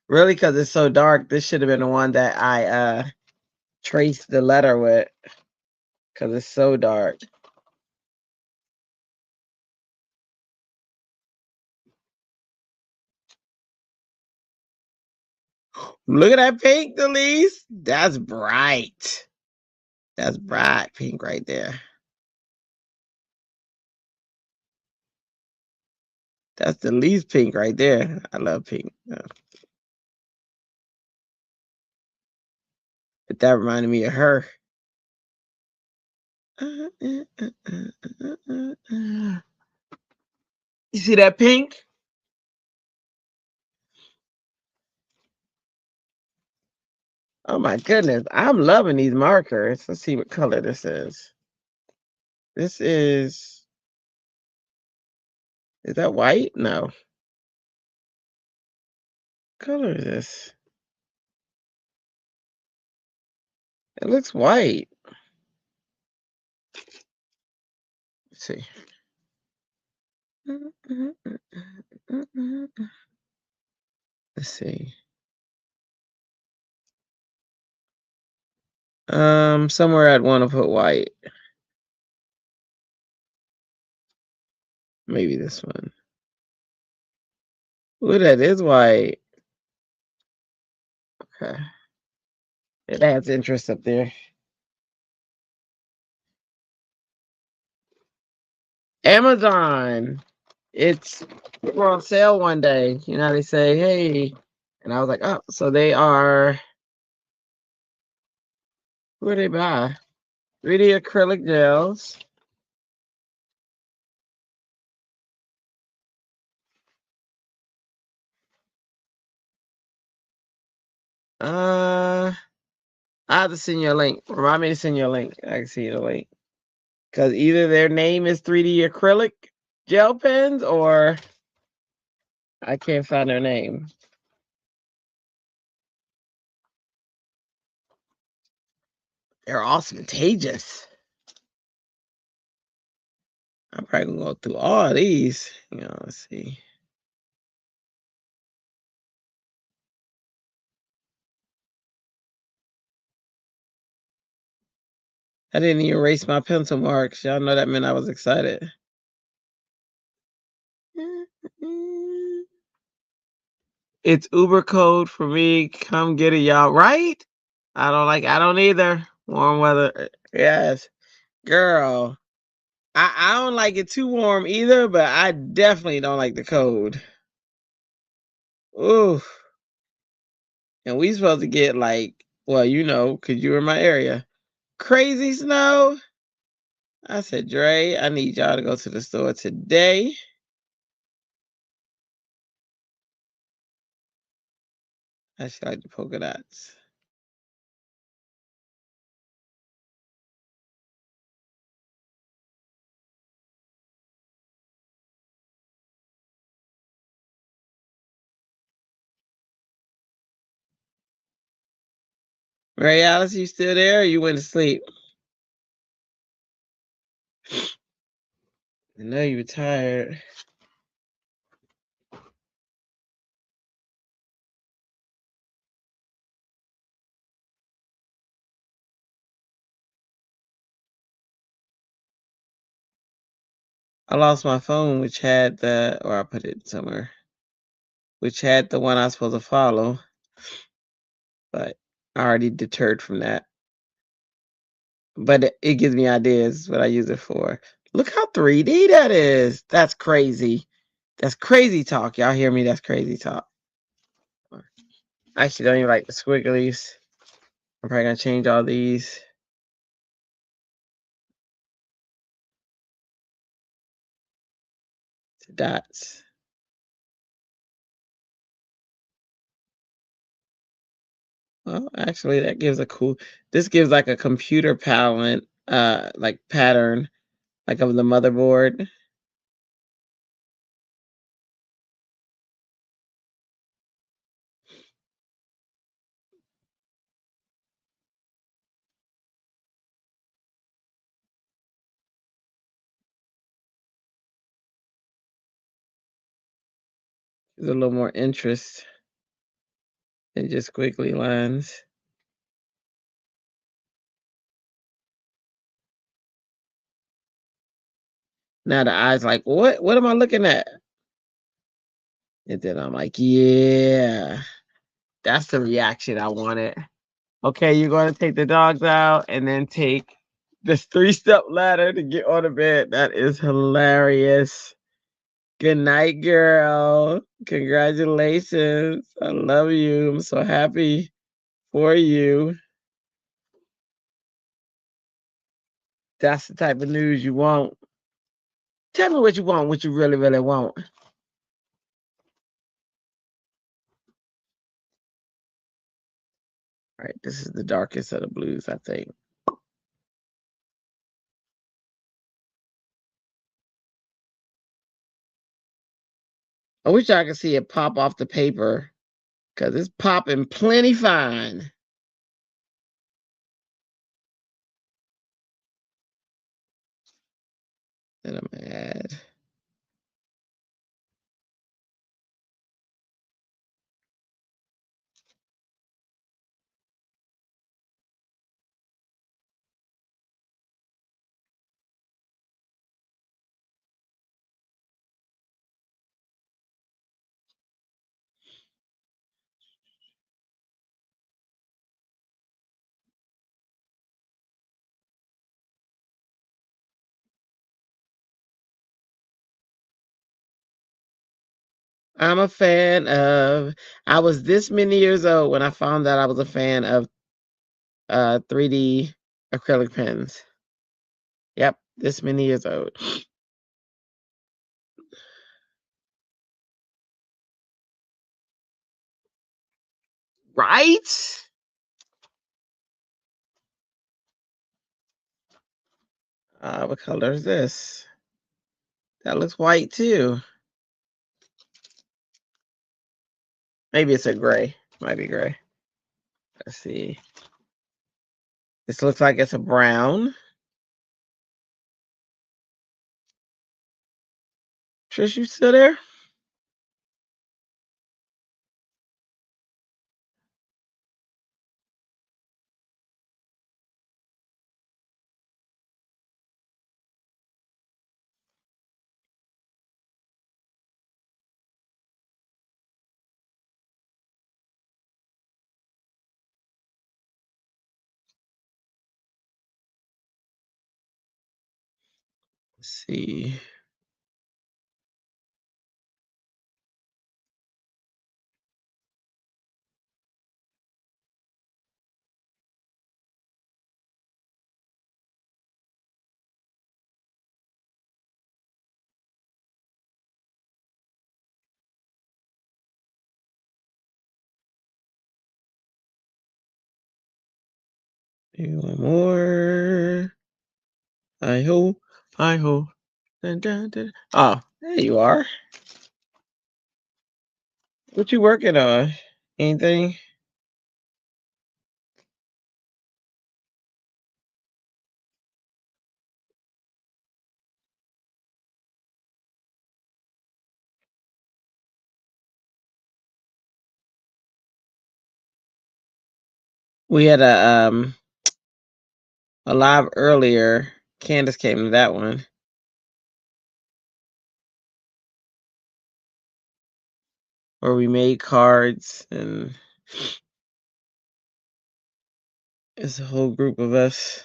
Really, because it's so dark, this should have been the one that I traced the letter with, because it's so dark. Look at that pink, Delise. That's bright. That's bright pink right there. That's the least pink right there. I love pink. But that reminded me of her. You see that pink? Oh my goodness. I'm loving these markers. Let's see what color this is. This is that white? No. What color is this? It looks white. Let's see. Let's see. Somewhere I'd want to put white. Maybe this one. Ooh, that is white. Okay. It adds interest up there. Amazon. We were on sale one day. You know, they say, hey. And I was like, oh, so they are, who are they by? 3D acrylic gels. I have to send you a link. Remind me to send you a link. I can see the link. Because either their name is 3D acrylic gel pens or I can't find their name. They're ostentatious. I'm probably gonna go through all these. You know, let's see. I didn't even erase my pencil marks. Y'all know that meant I was excited. It's Uber code for me. Come get it, y'all. Right? I don't either. Warm weather. Yes. Girl. I don't like it too warm either, but I definitely don't like the cold. Ooh. And we supposed to get like, well, you know, because you were in my area. Crazy snow. I said, Dre, I need y'all to go to the store today. I should like the polka dots. Ray Alice, you still there? Or you went to sleep? I know you were tired. I lost my phone, which had or I put it somewhere, which had the one I was supposed to follow, but I already deterred from that. But it gives me ideas what I use it for. Look how 3D that is. That's crazy. That's crazy talk. Y'all hear me? That's crazy talk. I actually don't even like the squigglies. I'm probably gonna change all these to dots. Well, actually, that gives a cool. This gives like a computer palette, like pattern, like of the motherboard. There's a little more interest than just squiggly lines. Now the eyes like, what am I looking at? And then I'm like, yeah, that's the reaction I wanted. Okay, you're going to take the dogs out and then take this 3-step ladder to get on the bed. That is hilarious. Good night, girl. Congratulations. I love you. I'm so happy for you. That's the type of news you want. Tell me what you want, what you really, really want. All right, this is the darkest of the blues, I think. I wish I could see it pop off the paper because it's popping plenty fine. Then I'm gonna add. I'm a fan of. I was this many years old when I found out I was a fan of 3D acrylic pens. Yep, this many years old. Right? What color is this? That looks white too. Maybe it's a gray. Might be gray. Let's see. This looks like it's a brown. Trish, you still there? Let's see. Maybe one more. Hi ho, hi ho. Dun, dun, dun. Oh, there you are. What you working on? Anything? We had a live earlier. Candace came to that one. Where we made cards and it's a whole group of us.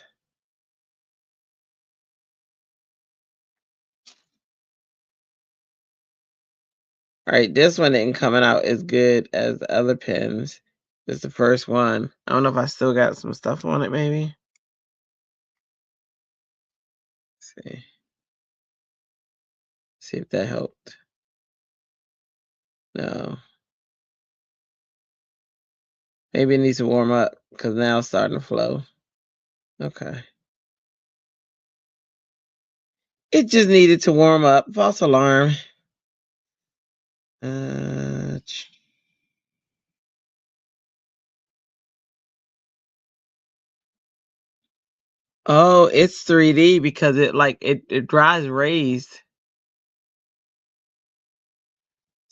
All right, this one isn't coming out as good as the other pens. It's the first one. I don't know if I still got some stuff on it, maybe. Let's see. See if that helped. No. Maybe it needs to warm up because now it's starting to flow. Okay. It just needed to warm up. False alarm. Uh, oh, it's 3D because it dries raised.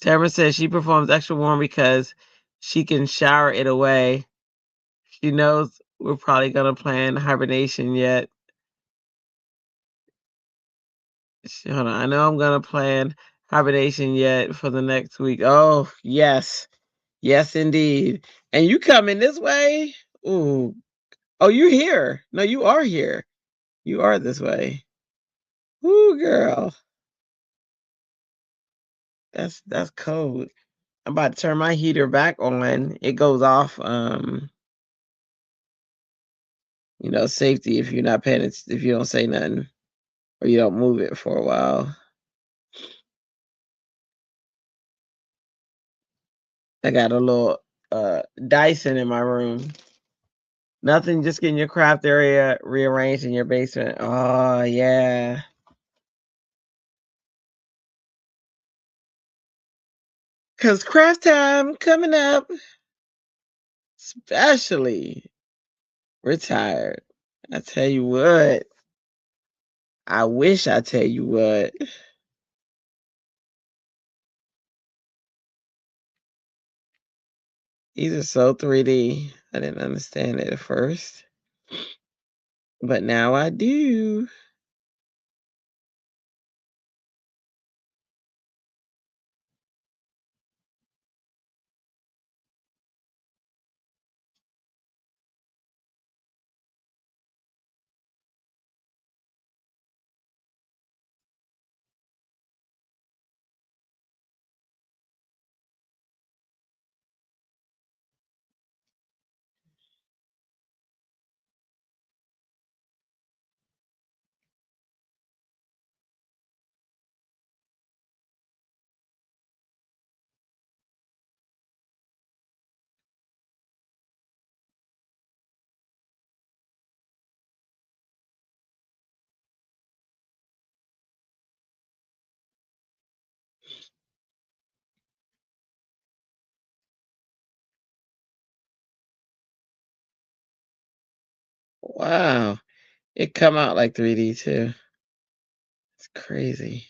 Tamara says she performs extra warm because she can shower it away. She knows we're probably gonna plan hibernation yet. Hold on, I know I'm gonna plan hibernation yet for the next week. Oh, yes. Yes, indeed. And you coming this way? Ooh. Oh, you're here. No, you are here. You are this way. Ooh, girl. That's cold. I'm about to turn my heater back on. It goes off, safety if you're not paying it, if you don't say nothing or you don't move it for a while. I got a little Dyson in my room. Nothing, just getting your craft area rearranged in your basement. Oh yeah. Cause craft time coming up, especially retired. I tell you what. I wish I tell you what. These are so 3D. I didn't understand it at first, but now I do. Wow. It come out like 3D too. It's crazy.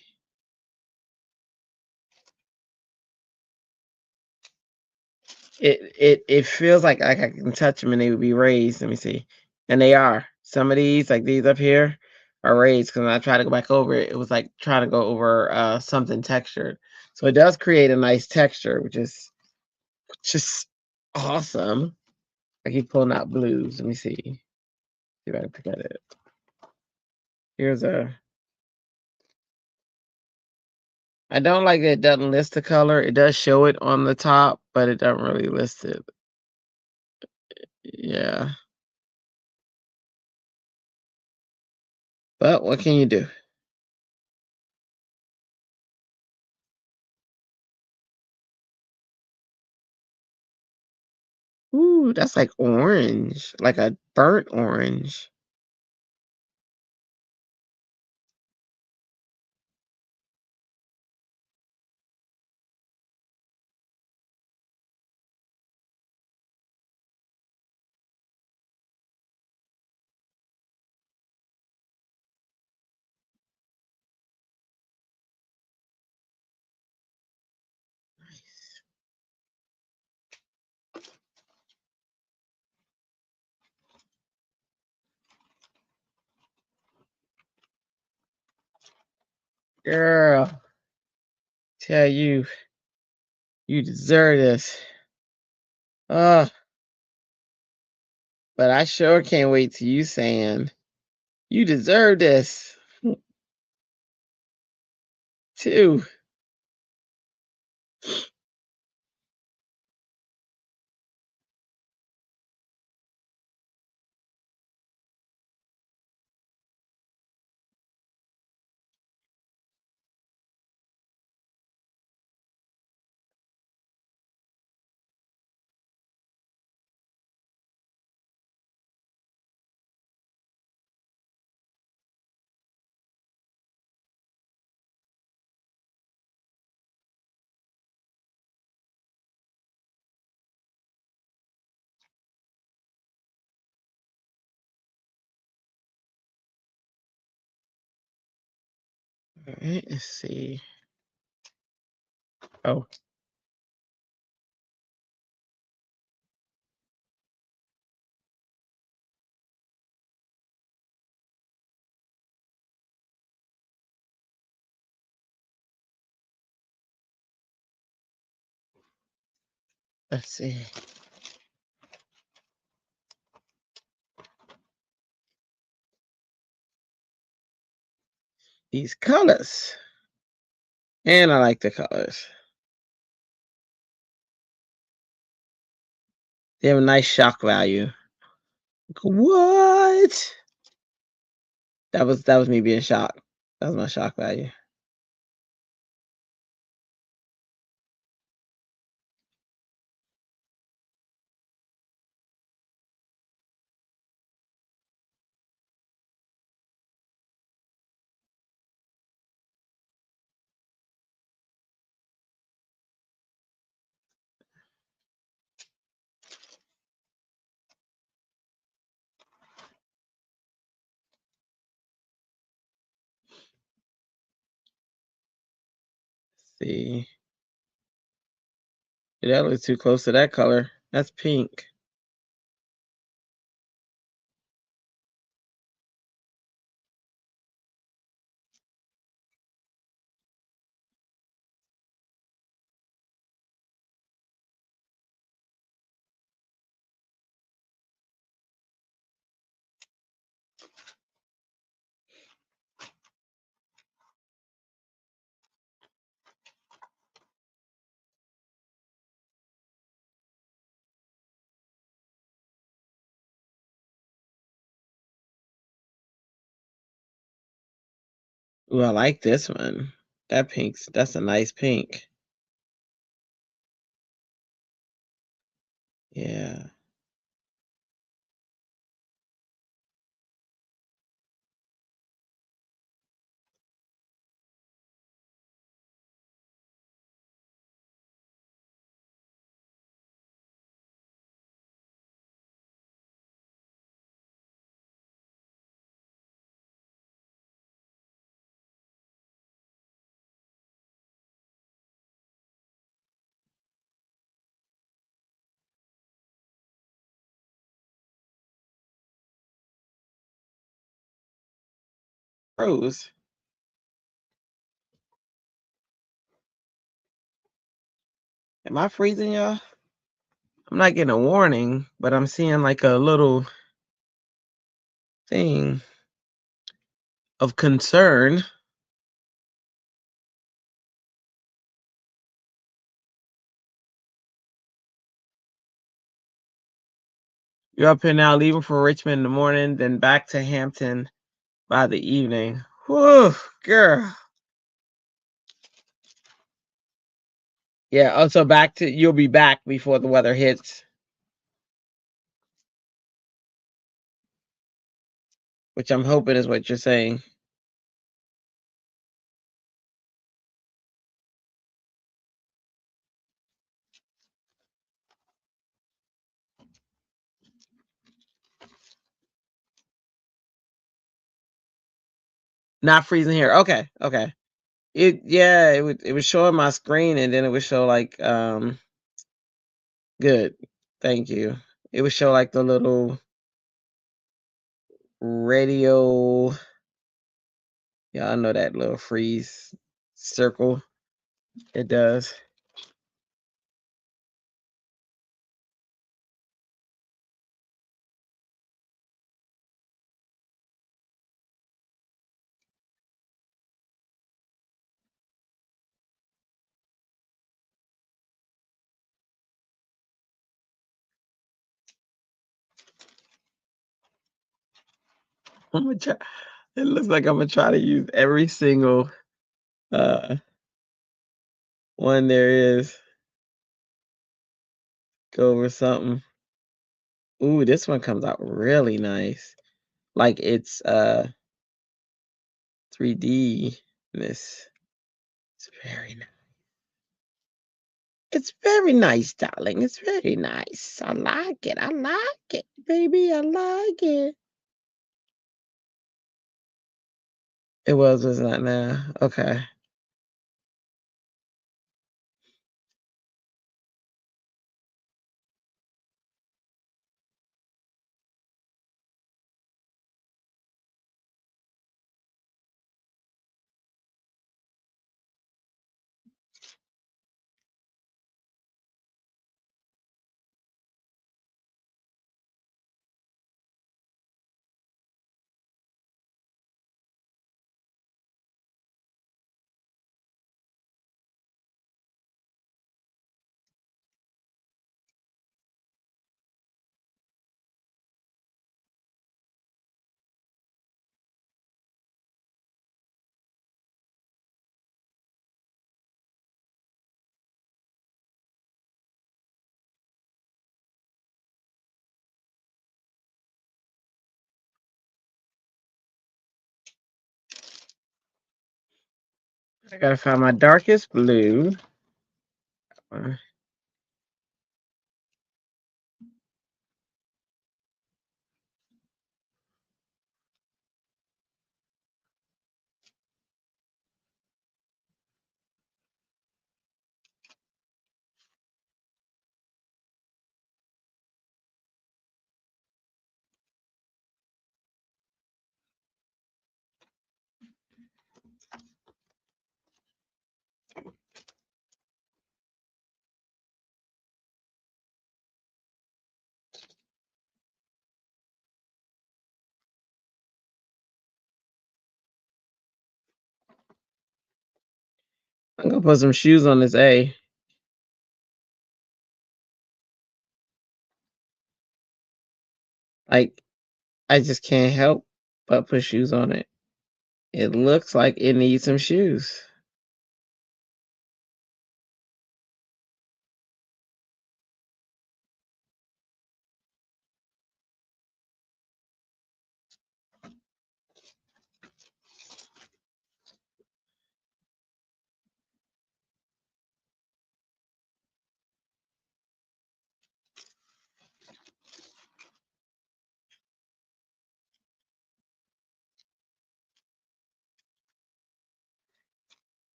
It feels like I can touch them and they would be raised. Let me see. And they are. Some of these, like these up here, are raised because when I try to go back over it, it was like trying to go over something textured. So it does create a nice texture, which is just awesome. I keep pulling out blues. Let me see. See if I can pick at it. Here's a. I don't like that it doesn't list the color. It does show it on the top, but it doesn't really list it. Yeah. But what can you do? Ooh, that's like orange, like a burnt orange. Girl, tell you, you deserve this. Uh, but I sure can't wait till you saying you deserve this too. All right, let's see. Oh, let's see. These colors. And I like the colors. They have a nice shock value. What? That was me being shocked. That was my shock value. See. That looks too close to that color. That's pink. Ooh, I like this one. That's a nice pink. Yeah. Rose. Am I freezing, y'all? I'm not getting a warning, but I'm seeing like a little thing of concern. You're up here now, leaving for Richmond in the morning, then back to Hampton by the evening. Whew, girl. Yeah, also you'll be back before the weather hits, which I'm hoping is what you're saying. Not freezing here. Okay, okay. It was showing my screen and then it would show like good. Thank you. It would show like the little radio. Yeah, I know that little freeze circle. It does. I'm gonna try. It looks like I'm gonna try to use every single uh one there is. Go over something. Ooh, this one comes out really nice. Like it's 3D. This it's very nice. It's very nice, darling. It's very nice. I like it. I like it, baby. I like it. It was not now. Okay. I gotta find my darkest blue. I'm gonna put some shoes on this A. Like, I just can't help but put shoes on it. It looks like it needs some shoes.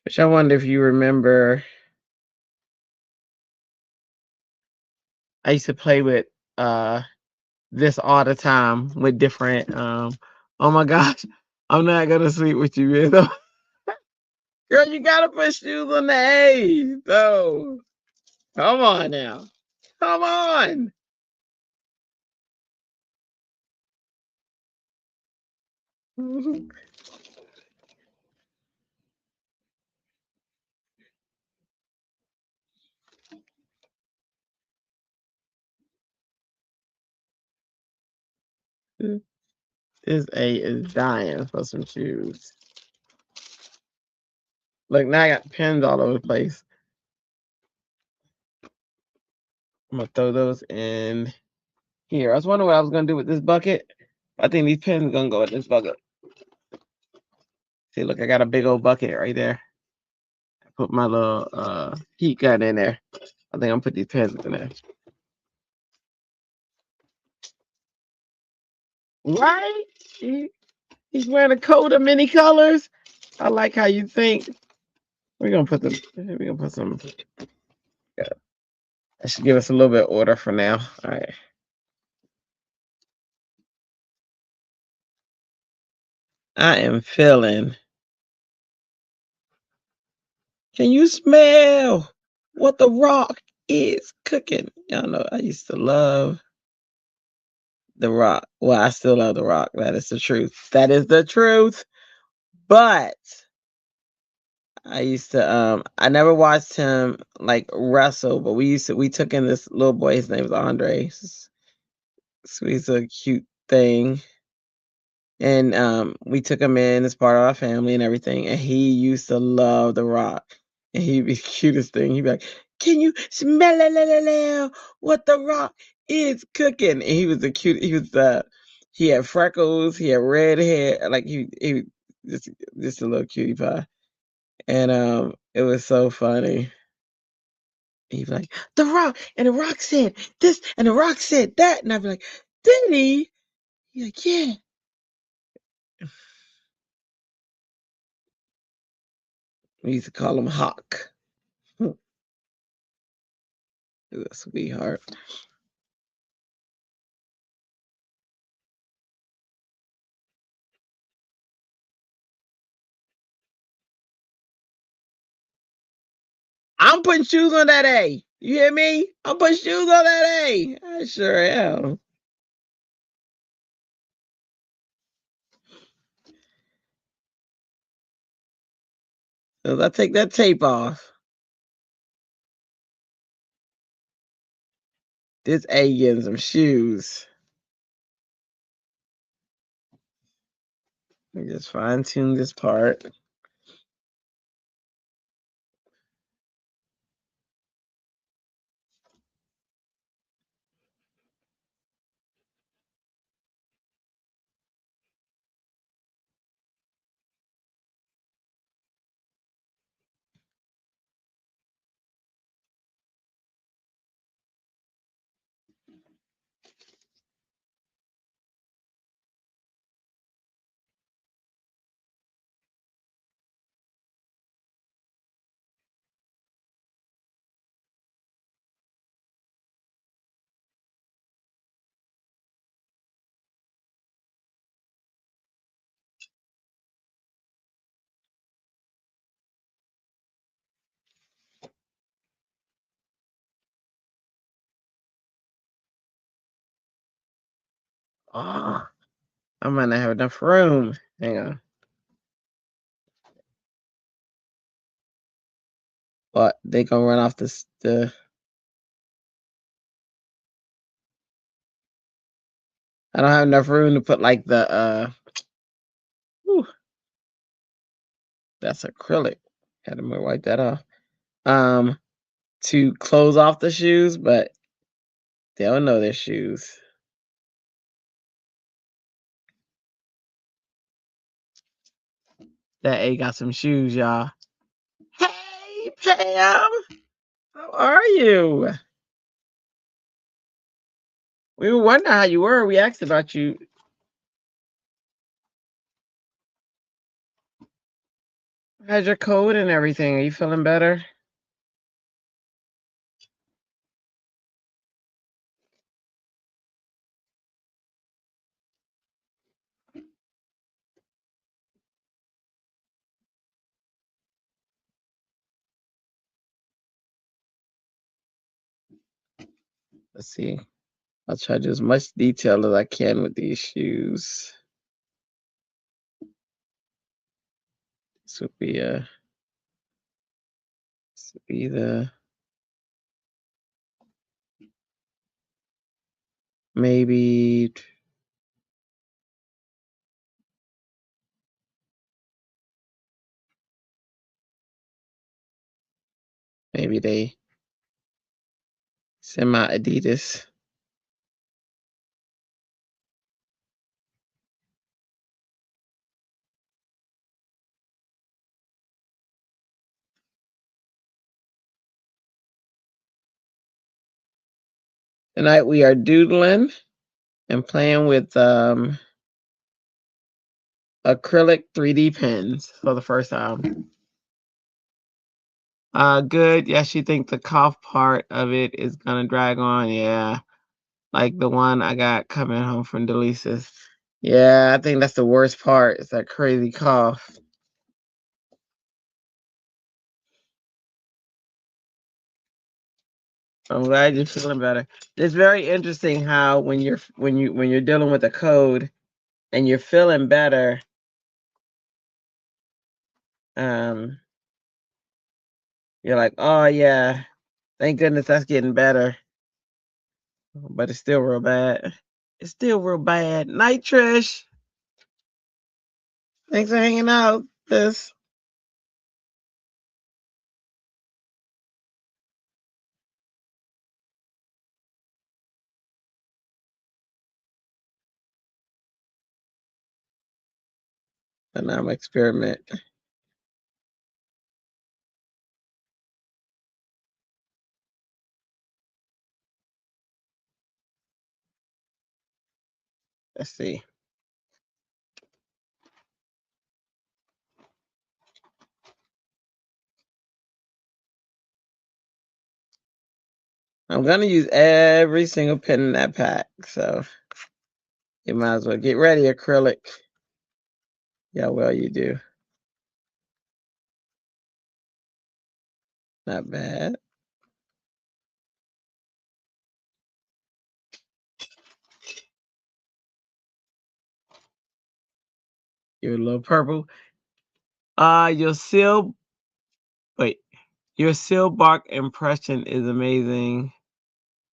Which I wonder if you remember, I used to play with this all the time with different oh my gosh, I'm not gonna sleep with you, man. Girl, you gotta put shoes on the A. So come on now. Come on. This A is dying for some shoes. Look, now I got pins all over the place. I'm gonna throw those in here. I was wondering what I was gonna do with this bucket. I think these pins are gonna go in this bucket. See, look, I got a big old bucket right there. I put my little heat gun in there. I think I'm gonna put these pins in there. Right? He's wearing a coat of many colors. I like how you think. We're gonna put some. Yeah, that should give us a little bit of order for now. All right. I am feeling. Can you smell what the rock is cooking? Y'all know I used to love the rock. Well, I still love the rock. That is the truth. That is the truth. But I used to I never watched him like wrestle, but we took in this little boy, his name was Andre. So he's a cute thing. And we took him in as part of our family and everything. And he used to love the rock. And he'd be the cutest thing. He'd be like, "Can you smell what the rock is cooking?" And he was the cute, he had freckles, he had red hair, like he just just a little cutie pie. And it was so funny. He'd be like, "The rock," and the rock said this, and the rock said that. And I'd be like, "Did he?" He's like, "Yeah." We used to call him Hawk. He's a sweetheart. I'm putting shoes on that A. You hear me? I'm putting shoes on that A. I sure am. As I take that tape off, this A getting some shoes. Let me just fine tune this part. Oh, I might not have enough room. Hang on. But they gonna run off the I don't have enough room to put like the whew, that's acrylic. Had to wipe that off. Um to close off the shoes, but they don't know their shoes. That A got some shoes, y'all. Hey Pam, how are you? We were wondering how you were. We asked about you. How's your cold and everything? Are you feeling better? Let's see. I'll try to do as much detail as I can with these shoes. This would be the maybe they semi Adidas. Tonight we are doodling and playing with acrylic 3D pens for the first time. Good. Yeah, she think the cough part of it is gonna drag on. Yeah, like the one I got coming home from Delisa's. Yeah, I think that's the worst part. It's that crazy cough. I'm glad you're feeling better. It's very interesting how when you're dealing with a code and you're feeling better, um, you're like, oh yeah, thank goodness that's getting better. But it's still real bad. It's still real bad. Night, Trish. Thanks for hanging out. This. And I'm experiment. Let's see. I'm gonna use every single pen in that pack, so you might as well get ready, acrylic. Yeah, well you do. Not bad. Give it a little purple. You'll seal Your seal bark impression is amazing.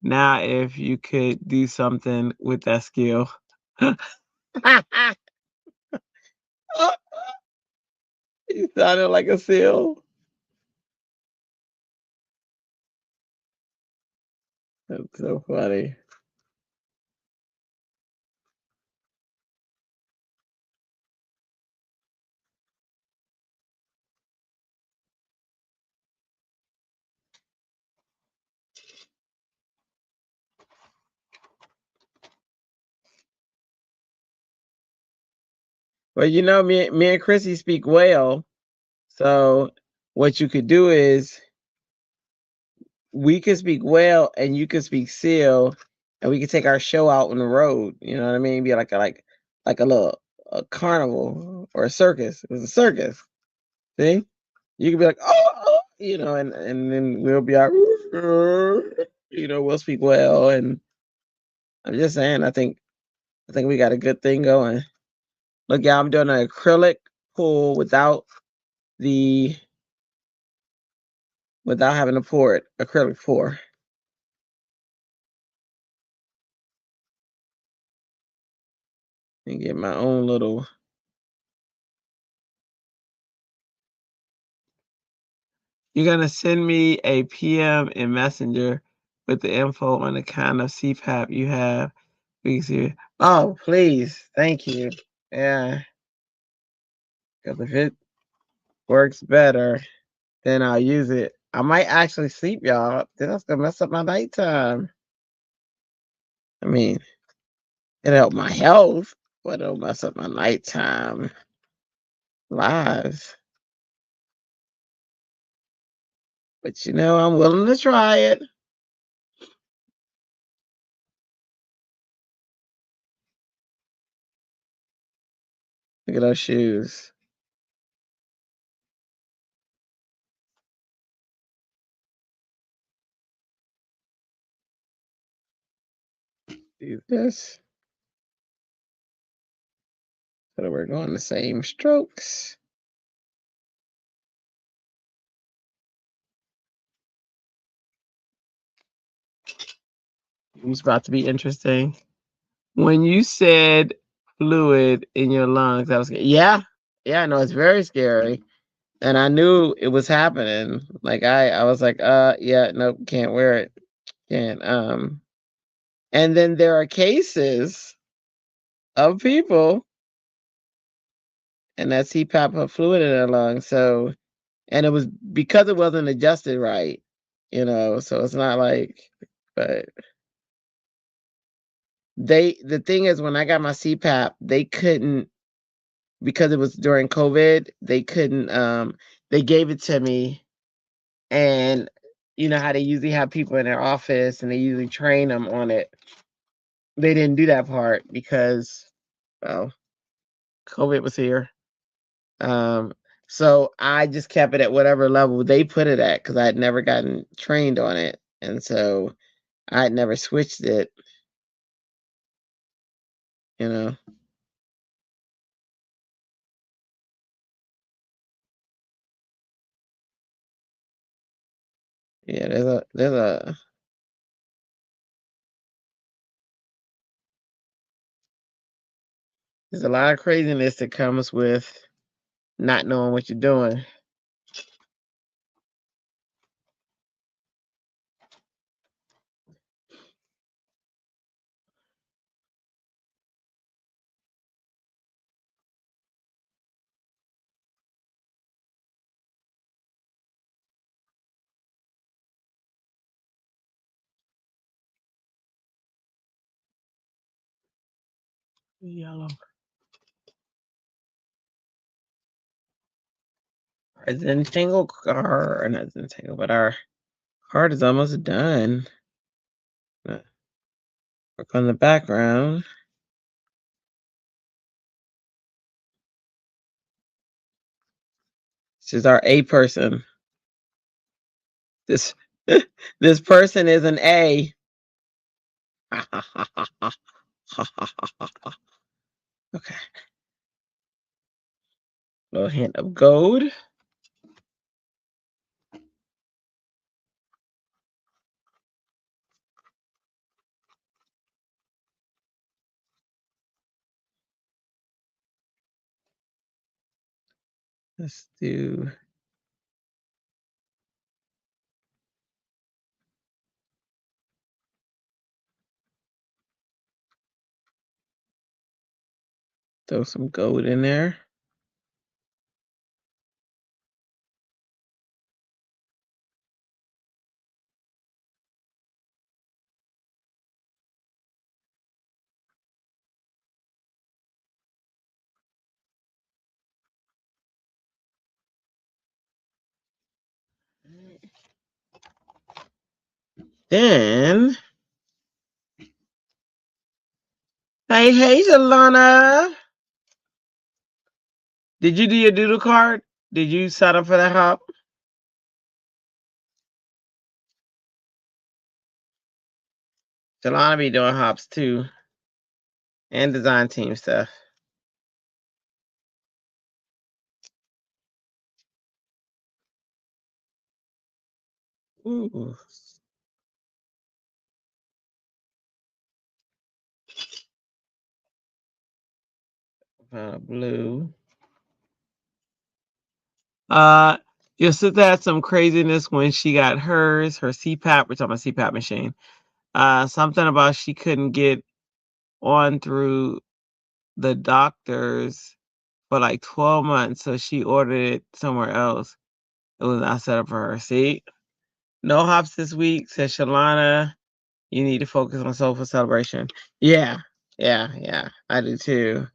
Now, if you could do something with that skill. You sounded like a seal. That's so funny. Well, you know, me and Chrissy speak well. So what you could do is we could speak well and you could speak seal and we could take our show out on the road. You know what I mean? Be like a little a carnival or a circus. It was a circus. See? You could be like, oh, you know, and then we'll be like, you know, we'll speak well. And I'm just saying, I think we got a good thing going. Look, y'all, I'm doing an acrylic pool the without having to pour it, acrylic pour. And get my own little. You're gonna send me a PM in Messenger with the info on the kind of CPAP you have. We can see. Oh, please, thank you. Yeah, because if it works better, then I'll use it. I might actually sleep, y'all. Then that's gonna mess up my nighttime. I mean, it'll help my health, but it'll mess up my nighttime lives. But you know, I'm willing to try it. Look at those shoes. Do this. So that we're going the same strokes. It's about to be interesting. When you said fluid in your lungs, that was yeah, yeah. I know it's very scary, and I knew it was happening. Like I was like, yeah, nope, can't wear it, can't. And then there are cases of people, and that CPAP put fluid in their lungs. So, and it was because it wasn't adjusted right, you know. So it's not like, but the thing is, when I got my CPAP, they couldn't because it was during COVID, they couldn't they gave it to me and you know how they usually have people in their office and they usually train them on it. They didn't do that part because well, COVID was here. Um so I just kept it at whatever level they put it at because I had never gotten trained on it. And so I had never switched it, you know. Yeah, there's a lot of craziness that comes with not knowing what you're doing. Yellow. Our zen-tangle car, not zen-tangle, but our card is almost done. Work on the background. This is our A person. This this person is an A. Okay. Little hint of gold. Let's do. Throw some gold in there. Then, hey, Shalana. Did you do your doodle card? Did you sign up for that hop? Shalana be doing hops too, and design team stuff. Ooh. Blue. Your sister had some craziness when she got hers, her CPAP. We're talking about CPAP machine. Something about she couldn't get on through the doctors for like 12 months, so she ordered it somewhere else. It was not set up for her. See, no hops this week, says Shalana. You need to focus on soulful celebration. Yeah, yeah. I do too.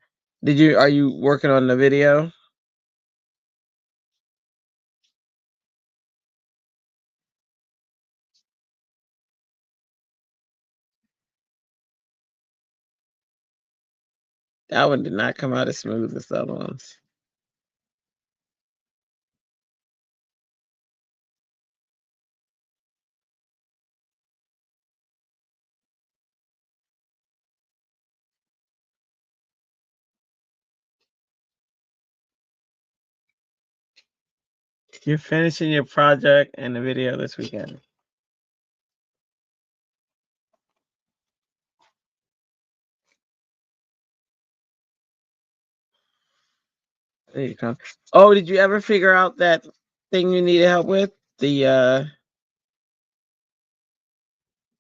Are you working on the video? That one did not come out as smooth as the other ones. You're finishing your project and the video this weekend. There you come. Oh, did you ever figure out that thing you needed help with?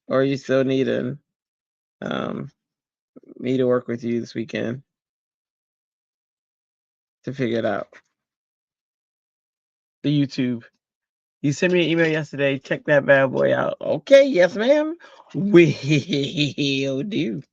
Or you still need um me to work with you this weekend to figure it out? The YouTube. You sent me an email yesterday. Check that bad boy out. Okay, yes, ma'am. Will do.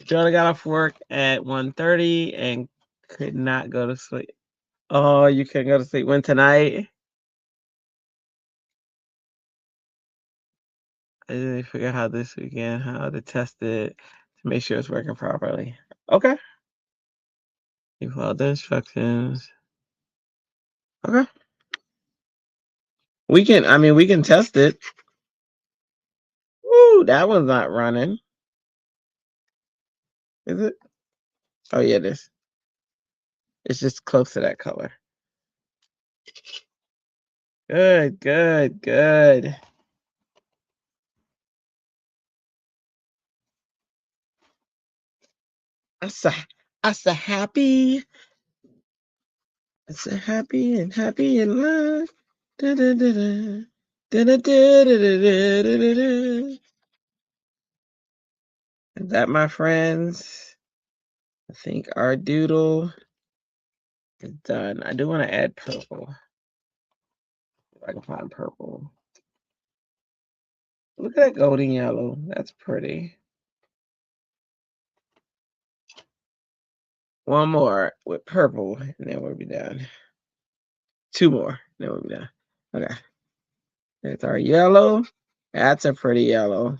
Jonah got off work at 1:30 and could not go to sleep. Oh, you couldn't go to sleep when tonight? I didn't figure out how this weekend, how to test it to make sure it's working properly. Okay. You follow the instructions. Okay. We can test it. Ooh, that one's not running. Is it? Oh yeah, it is. It's just close to that color. Good. I said, I said happy. I said happy and love. Da, da, da, da. Da, da, da, da, da, da, da, da. And that, my friends, I think our doodle is done. I do want to add purple. If I can find purple. Look at that golden yellow. That's pretty. One more with purple, and then we'll be done. Two more, then we'll be done. Okay. There's our yellow. That's a pretty yellow.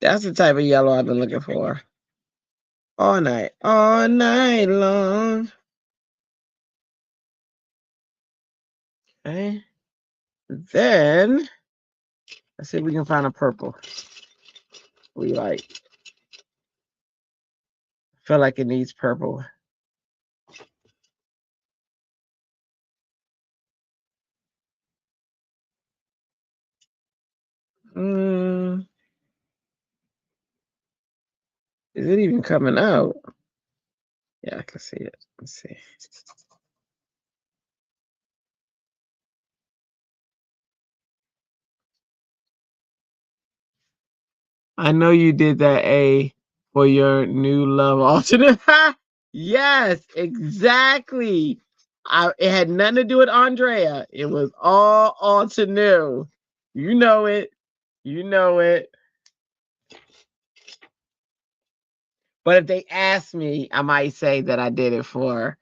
That's the type of yellow I've been looking for. All night long. Okay. Then let's see if we can find a purple we like. Feel like it needs purple. Is it even coming out? Yeah, I can see it. Let's see. I know you did that A for your new love alternate. Yes, exactly. It had nothing to do with Andrea. It was all alternate. You know it. You know it. But if they ask me, I might say that I did it for,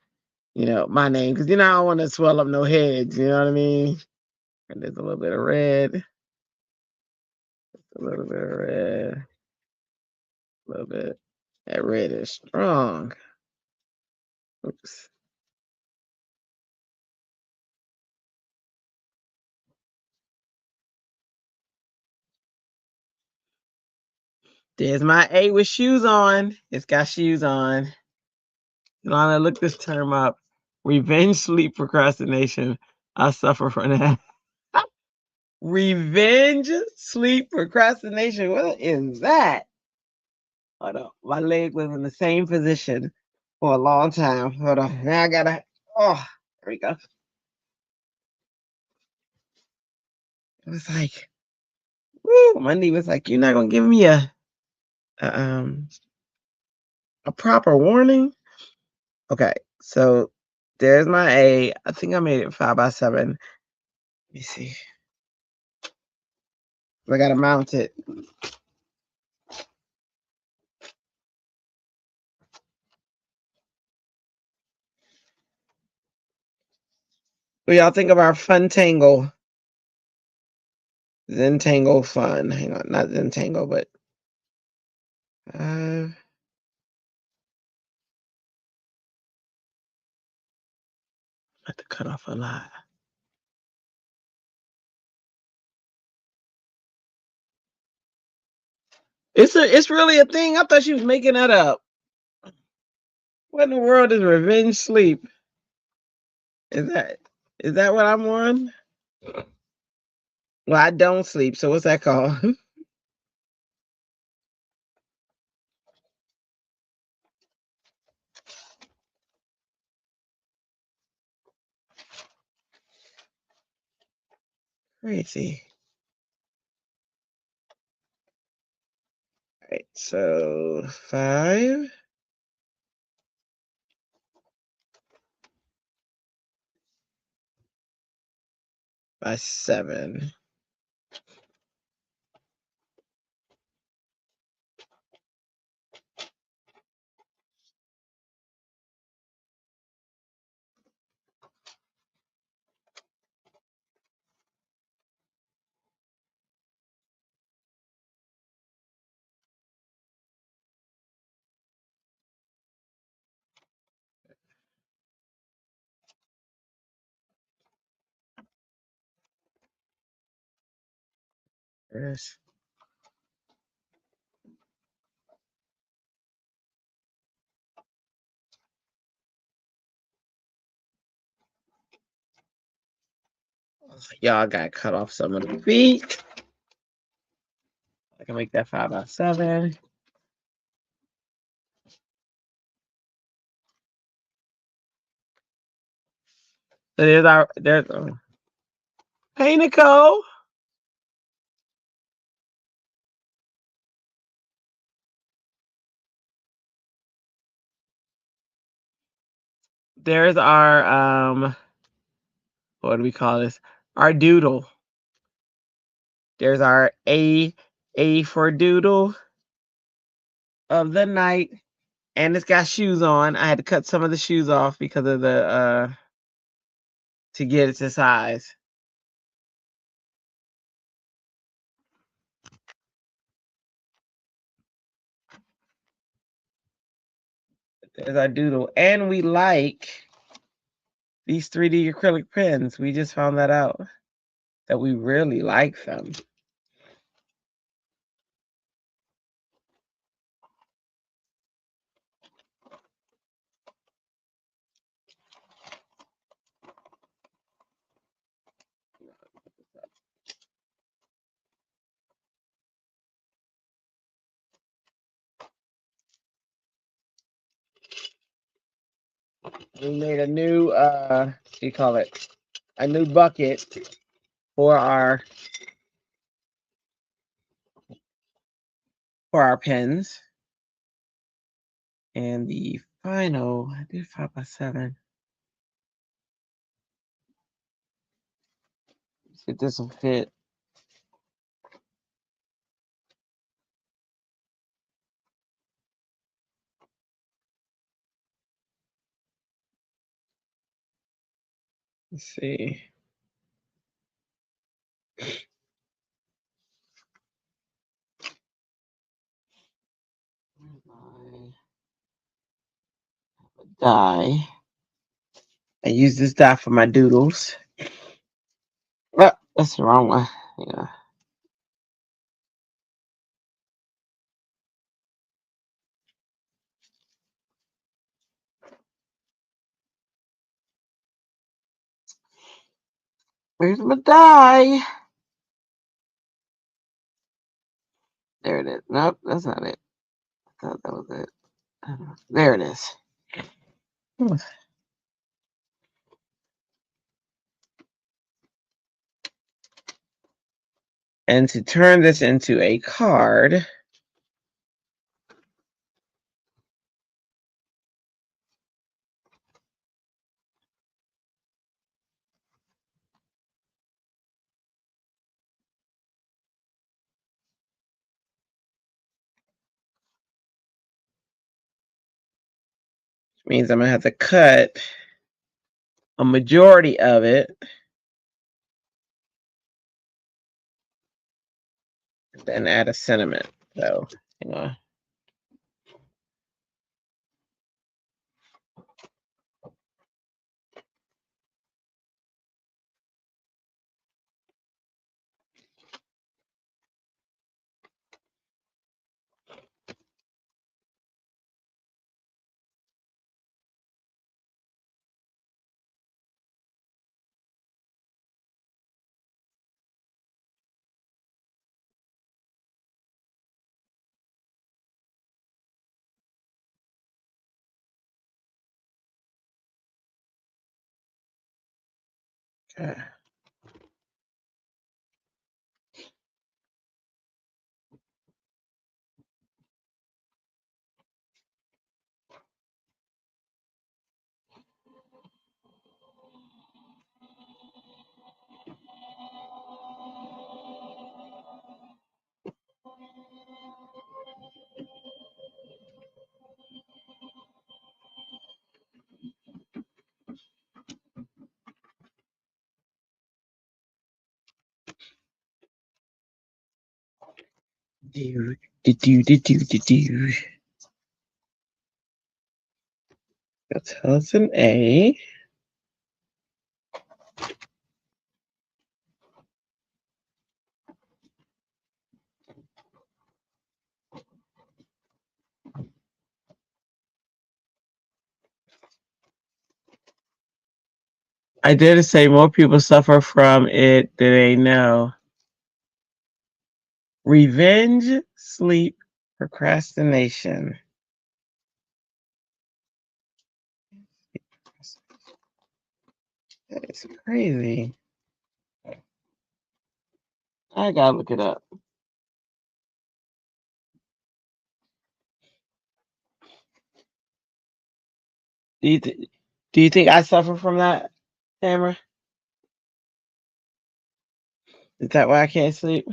my name. Because, I don't want to swell up no heads. You know what I mean? And there's a little bit of red. A little bit of red. A little bit. That red is strong. Oops. There's my A with shoes on. It's got shoes on. Lana, look this term up. Revenge sleep procrastination. I suffer from that. Revenge sleep procrastination. What is that? Hold on. My leg was in the same position for a long time. Hold on. Now I gotta. Oh, there we go. It was like, woo. My knee was like, you're not gonna give me a um a proper warning. Okay, so there's my A. I think I made it 5x7. Let me see. I gotta mount it. What y'all think of our fun tangle? Zen-tangle fun. Hang on, not zen-tangle, but I have to cut off a lot. It's really a thing. I thought she was making that up. What in the world is revenge sleep? Is that what I'm on? Well, I don't sleep, so what's that called? Crazy. All right, so 5x7. Yes. Y'all got to cut off some of the feet. I can make that 5x7. So hey Nicole. There's our what do we call this? Our doodle. There's our A for doodle of the night. And it's got shoes on. I had to cut some of the shoes off because of the to get it to size. There's our doodle. And we like these 3D acrylic pens. We just found that out, that we really like them. We made a new, what do you call it? A new bucket for our pens. And the final, I did 5x7. It doesn't fit. Let's see. Die. I use this die for my doodles. Oh, that's the wrong one. Yeah. Where's my die? There it is. Nope, that's not it. I thought that was it. There it is. And to turn this into a card, means I'm gonna have to cut a majority of it, then add a sentiment. So, hang on. Okay. Do. That's an A. I did say more people suffer from it than they know. Revenge, sleep, procrastination. That is crazy. I gotta look it up. Do you think I suffer from that, Tamara? Is that why I can't sleep?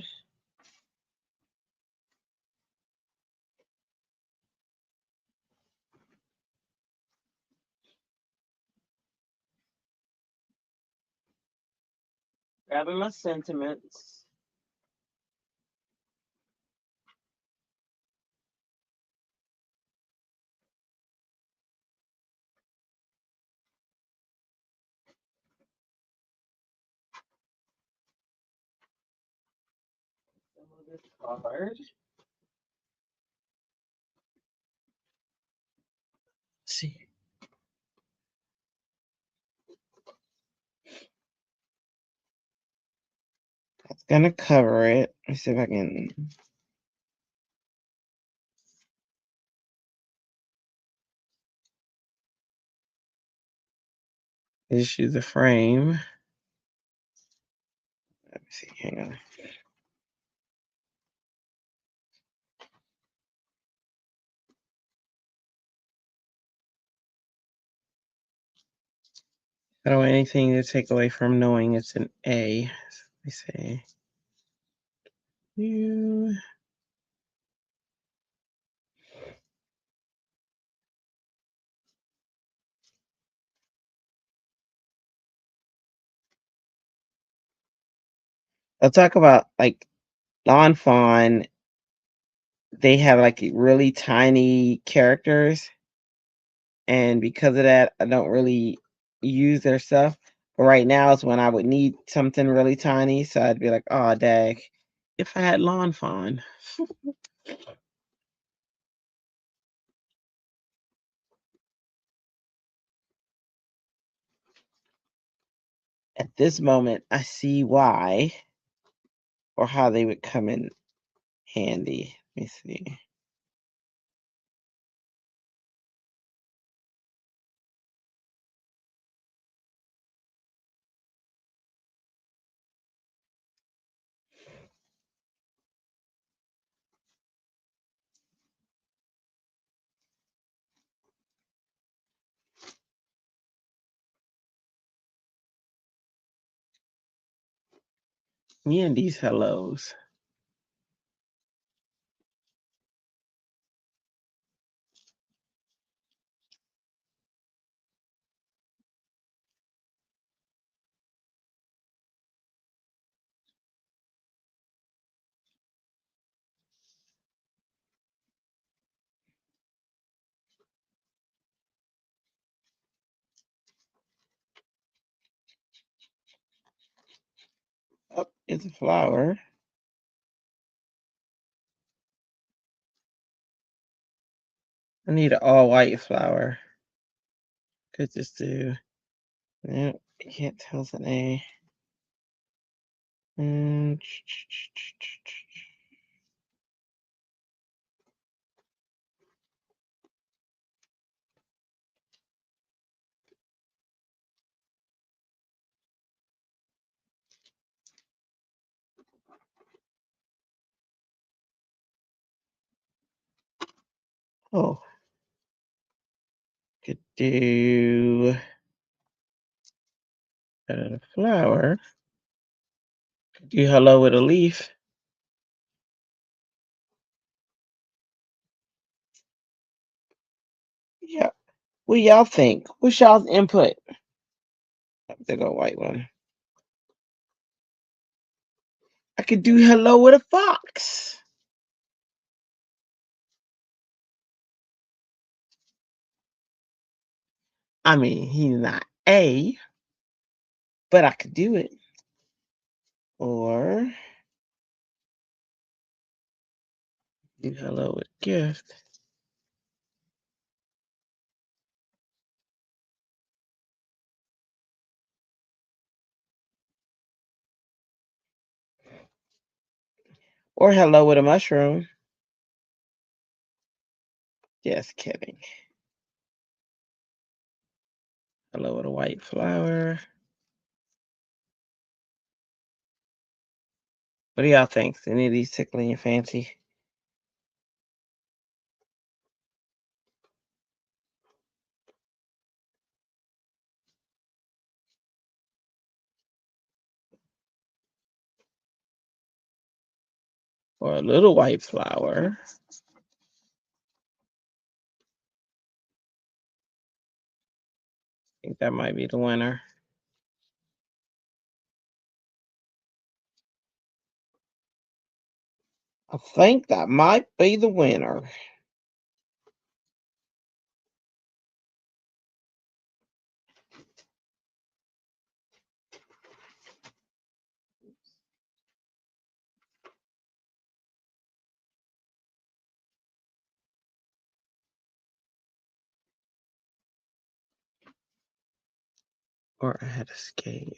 Grabbing my sentiments. card. Let's see. That's gonna cover it. Let's see if I can. Just use the frame. Let me see. Hang on. I don't want anything to take away from knowing it's an A. Let me see. You. I'll talk about like Lawn Fawn. They have like really tiny characters, and because of that, I don't really use their stuff. But right now is when I would need something really tiny, so I'd be like, "Oh, dag, if I had Lawn Fawn." At this moment, I see why or how they would come in handy. Let me see. Me and these hellos. Oh, it's a flower. I need an all white flower. Could just do. No, you can't tell it's an A. Mm, Oh, could do a flower. Could do hello with a leaf. Yeah. What y'all think? What's y'all's input? There go white one. I could do hello with a fox. I mean, he's not A, but I could do it. Or do hello with gift. Or hello with a mushroom. Just kidding. Hello with a white flower. What do y'all think? Is any of these tickling your fancy? Or a little white flower? I think that might be the winner. I think that might be the winner. Or I had a skate.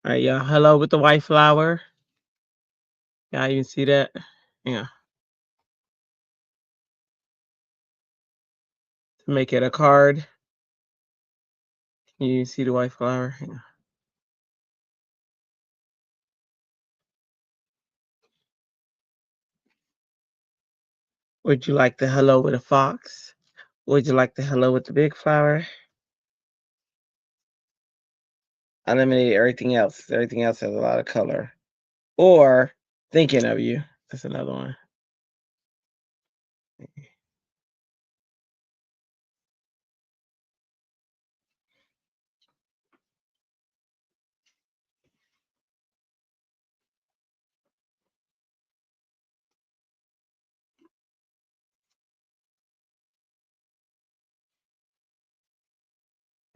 All right, y'all. Hello with the white flower. Y'all even see that? Yeah. To make it a card. You see the white flower? Yeah. Would you like the hello with a fox? Would you like the hello with the big flower? I eliminated everything else. Everything else has a lot of color. Or thinking of you. That's another one.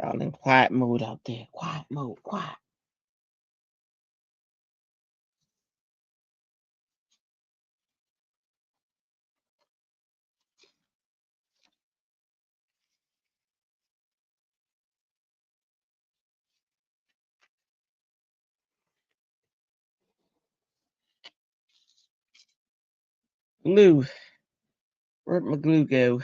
Y'all in quiet mode out there. Quiet mode. Quiet. Glue. Where'd my glue go?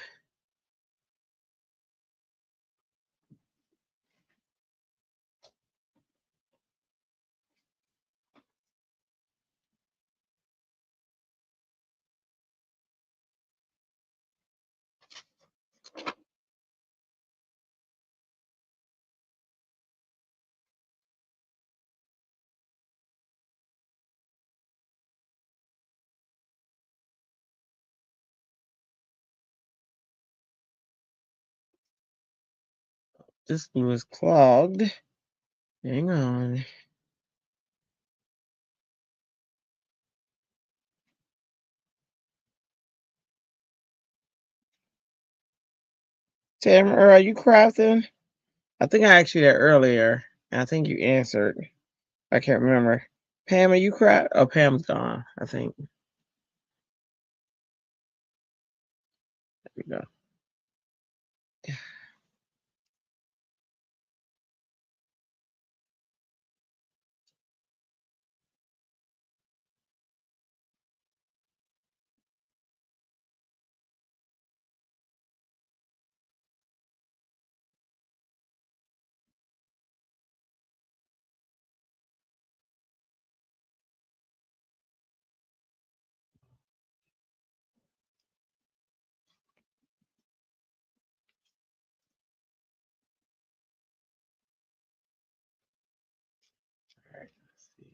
This glue is clogged. Hang on. Tamara, are you crafting? I think I asked you that earlier, and I think you answered. I can't remember. Pam, are you craft? Oh, Pam's gone, I think. There we go. All right, let's see.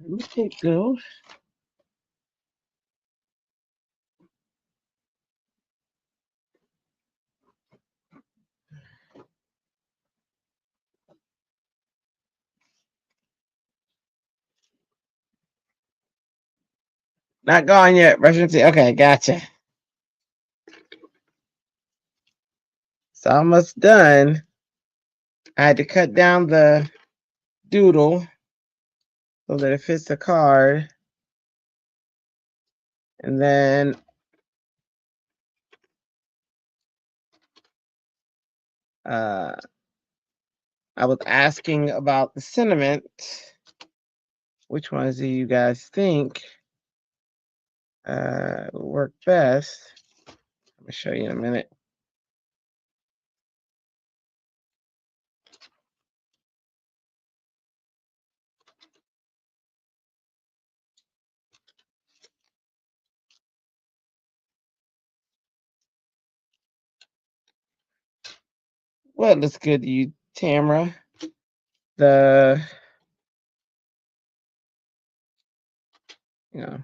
Let me take those. Not gone yet. Brushing teeth. Okay, gotcha. It's almost done. I had to cut down the doodle so that it fits the card. And then I was asking about the sentiment. Which ones do you guys think work best. I'm gonna show you in a minute. What looks good to you, Tamara? The you know.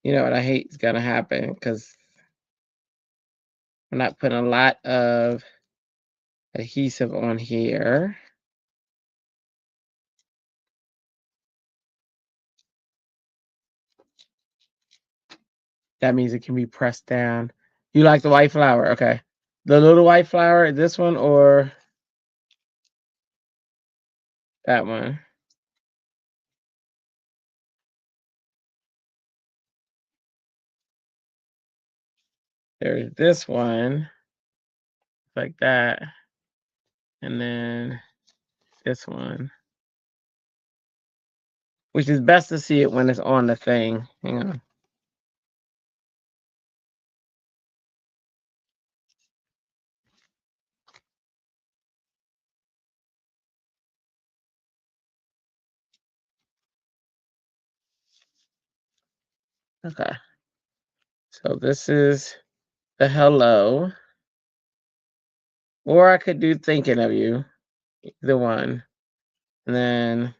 You know what I hate is gonna happen because I'm not putting a lot of adhesive on here. That means it can be pressed down. You like the white flower? Okay. The little white flower, this one or that one? There's this one, like that. And then this one, which is best to see it when it's on the thing. Hang on. Okay. So this is the hello. Or I could do thinking of you, the one. And then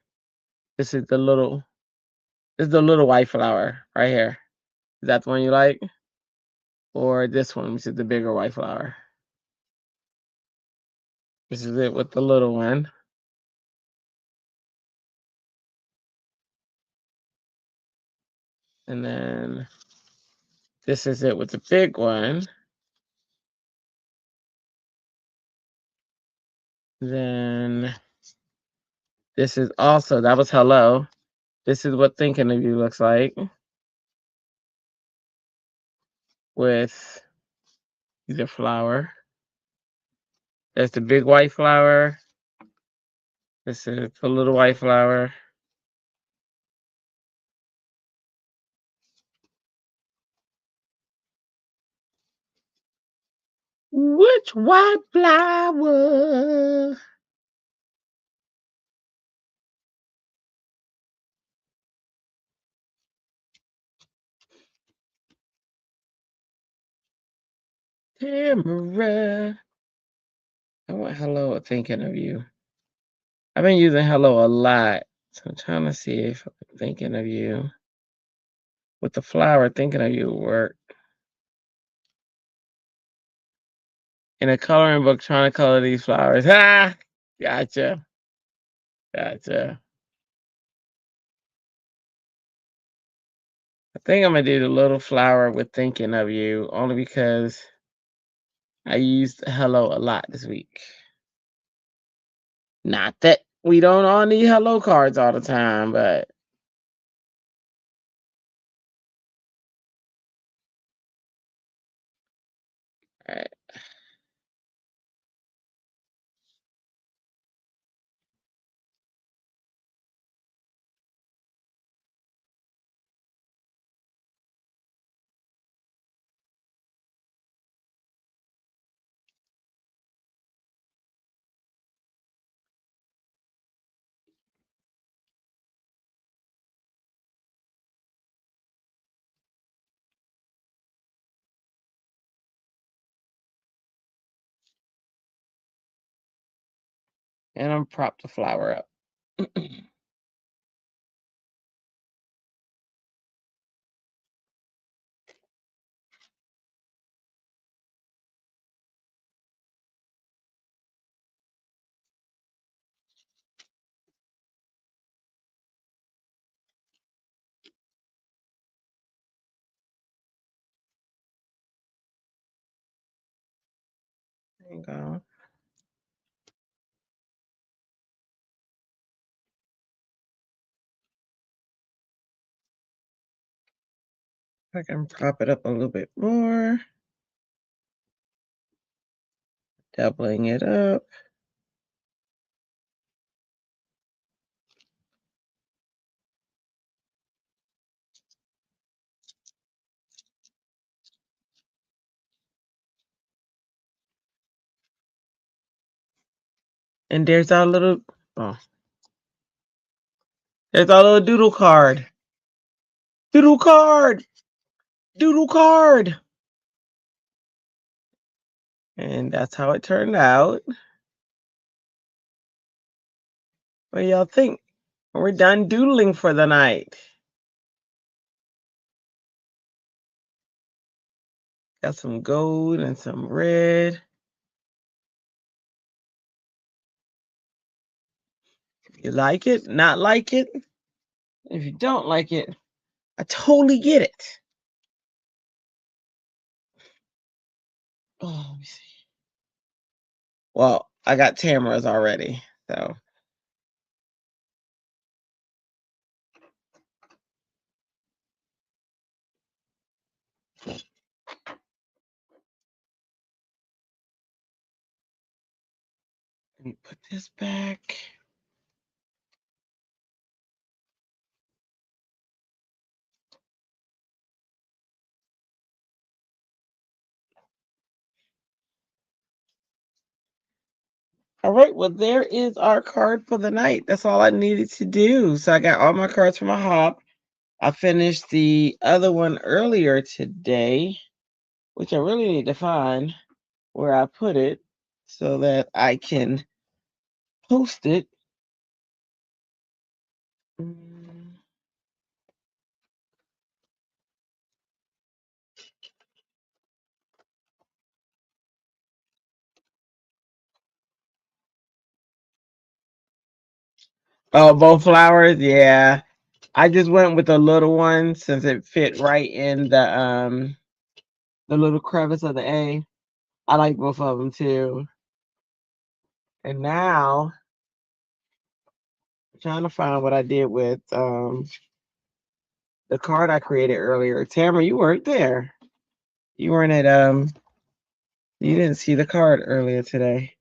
this is the little white flower right here. Is that the one you like? Or this one, which is the bigger white flower? This is it with the little one. And then this is it with the big one. Then this is also, that was hello. This is what thinking of you looks like with the flower. There's the big white flower. This is the little white flower. Which white flower? Tamara. I want hello or thinking of you. I've been using hello a lot. So I'm trying to see if I'm thinking of you. With the flower, thinking of you will work. In a coloring book, trying to color these flowers. Ah, gotcha. Gotcha. I think I'm gonna do the little flower with thinking of you only because I used hello a lot this week. Not that we don't all need hello cards all the time, but all right. And I'm prop the flower up. There you go. I can prop it up a little bit more, doubling it up. And there's our little, oh, there's our little doodle card. Doodle card! Doodle card! And that's how it turned out. What do y'all think? We're done doodling for the night. Got some gold and some red. You like it? Not like it? If you don't like it, I totally get it. Oh, let me see. Well, I got Tamara's already, so. Let me put this back. All right, well, there is our card for the night. That's all I needed to do. So I got all my cards from my hop. I finished the other one earlier today, which I really need to find where I put it so that I can post it. Mm. Oh, both flowers? Yeah. I just went with the little one since it fit right in the little crevice of the A. I like both of them too. And now I'm trying to find what I did with the card I created earlier. Tamara, you weren't there. You weren't at you didn't see the card earlier today.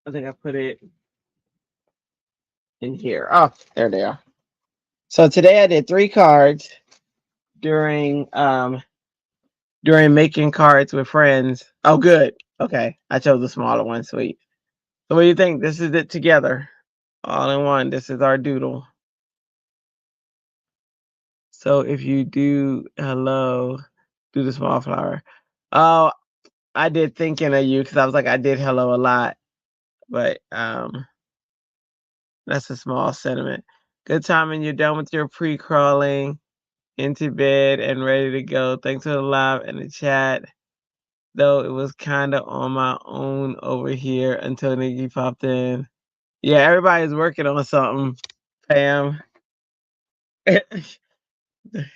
I think I put it in here. Oh, there they are. So today I did 3 cards during making cards with friends. Oh, good. Okay. I chose the smaller one. Sweet. So what do you think? This is it together. All in one. This is our doodle. So if you do hello, do the small flower. Oh, I did thinking of you because I was like, I did hello a lot. But that's a small sentiment. Good time and you're done with your pre-crawling into bed and ready to go. Thanks for the live and the chat. Though it was kind of on my own over here until Nikki popped in. Yeah, everybody's working on something, Pam.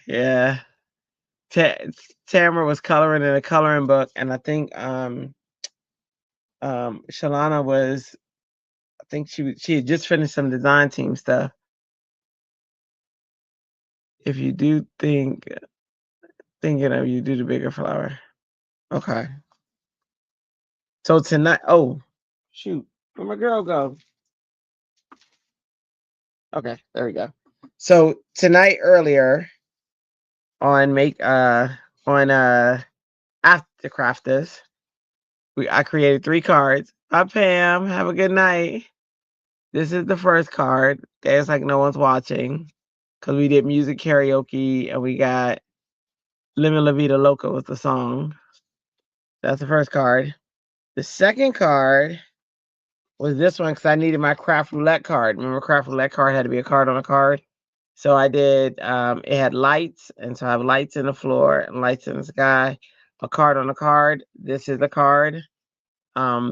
Yeah. Ta- Tamara was coloring in a coloring book, and I think Shalana was. I think she had just finished some design team stuff. If you do thinking of you, do the bigger flower. Okay. So tonight, oh shoot, where my girl go? Okay, there we go. So tonight earlier on on after crafters, I created 3 cards. Bye Pam, have a good night. This is the first card. Dance like no one's watching. Cause we did music karaoke and we got Living La Vida Loca with the song. That's the first card. The second card was this one because I needed my craft roulette card. Remember, craft roulette card had to be a card on a card. So I did. It had lights, and so I have lights in the floor and lights in the sky. A card on a card. This is the card.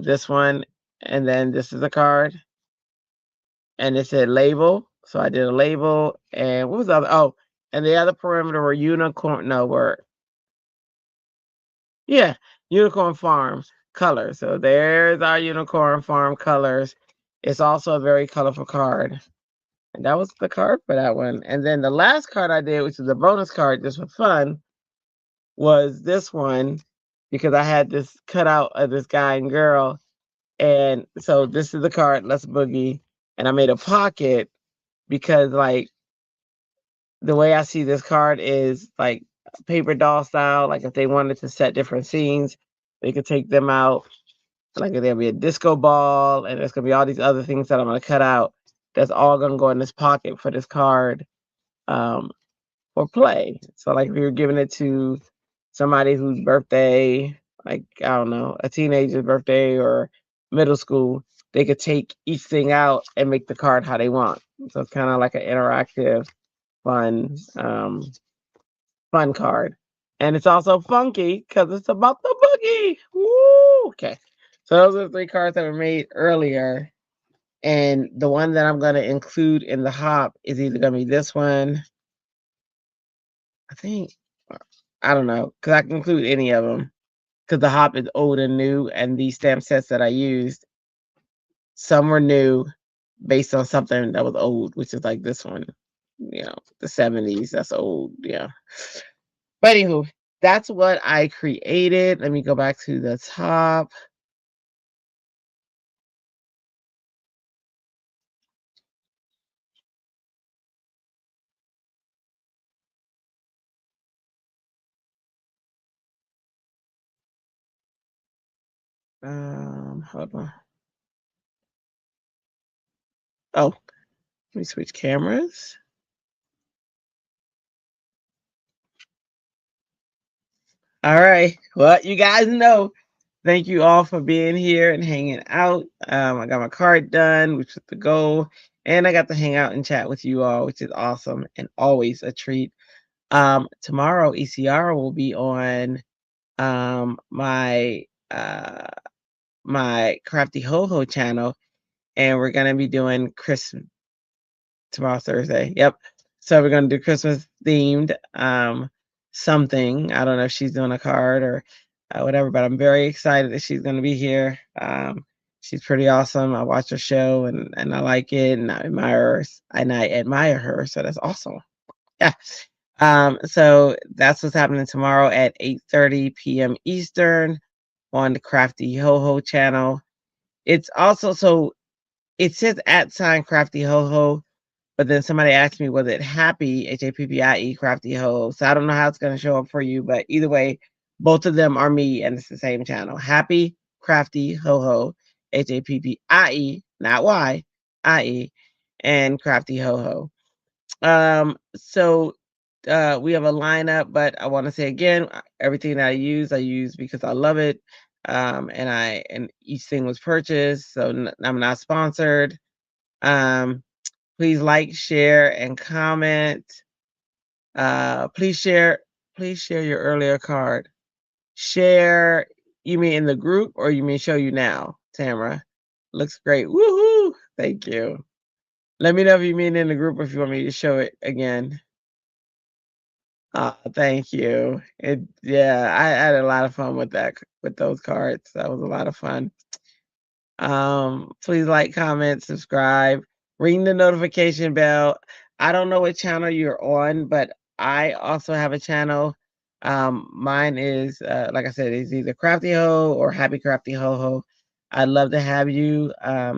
This one, and then this is a card, and it said label. So I did a label, and what was the other? Oh, and the other perimeter were unicorn. No, were yeah. Unicorn Farm colors. So there's our Unicorn Farm colors. It's also a very colorful card. And that was the card for that one. And then the last card I did, which is a bonus card just for fun, was this one because I had this cutout of this guy and girl. And so this is the card, Let's Boogie. And I made a pocket because, like, the way I see this card is like paper doll style. Like, if they wanted to set different scenes, they could take them out. Like, there'll be a disco ball, and there's gonna be all these other things that I'm gonna cut out. That's all gonna go in this pocket for this card. Um, or play. So like if you're giving it to somebody whose birthday, like I don't know, a teenager's birthday or middle school, they could take each thing out and make the card how they want. So it's kind of like an interactive, fun, fun card. And it's also funky because it's about the boogie. Woo! Okay. So those are the 3 cards that were made earlier. And the one that I'm going to include in the hop is either going to be this one. I think, I don't know, because I can include any of them. Because the hop is old and new, and these stamp sets that I used, some were new based on something that was old, which is like this one, the 70s. That's old, yeah. But anywho, that's what I created. Let me go back to the top. Hold on. Oh, let me switch cameras. All right. Well, you guys know. Thank you all for being here and hanging out. I got my card done, which was the goal, and I got to hang out and chat with you all, which is awesome and always a treat. Tomorrow, ECR will be on my my Crafty Ho Ho channel, and we're gonna be doing Christmas. Tomorrow's Thursday. Yep. So we're gonna do Christmas themed something. I don't know if she's doing a card or whatever, but I'm very excited that she's gonna be here. She's pretty awesome. I watch her show and I like it and I admire her. So that's awesome. Yeah. So that's what's happening tomorrow at 8:30 p.m. Eastern on the Crafty Ho Ho channel. It's also it says @ Crafty Ho Ho, but then somebody asked me, was it Happy, Happie, Crafty Ho? So I don't know how it's going to show up for you, but either way, both of them are me and it's the same channel. Happy, Crafty Ho Ho, Happie, not Y, IE, and Crafty Ho Ho. So we have a lineup, but I want to say again, everything that I use because I love it. And each thing was purchased, so I'm not sponsored. Please like, share, and comment. Please share your earlier card. Share, you mean in the group or you mean show you now, Tamara? Looks great. Woohoo! Thank you. Let me know if you mean in the group or if you want me to show it again. Thank you. Yeah, I had a lot of fun with those cards. That was a lot of fun. Please like, comment, subscribe, ring the notification bell. I don't know what channel you're on, but I also have a channel. Mine is like I said, is either Crafty Ho or Happy Crafty Ho Ho. I'd love to have you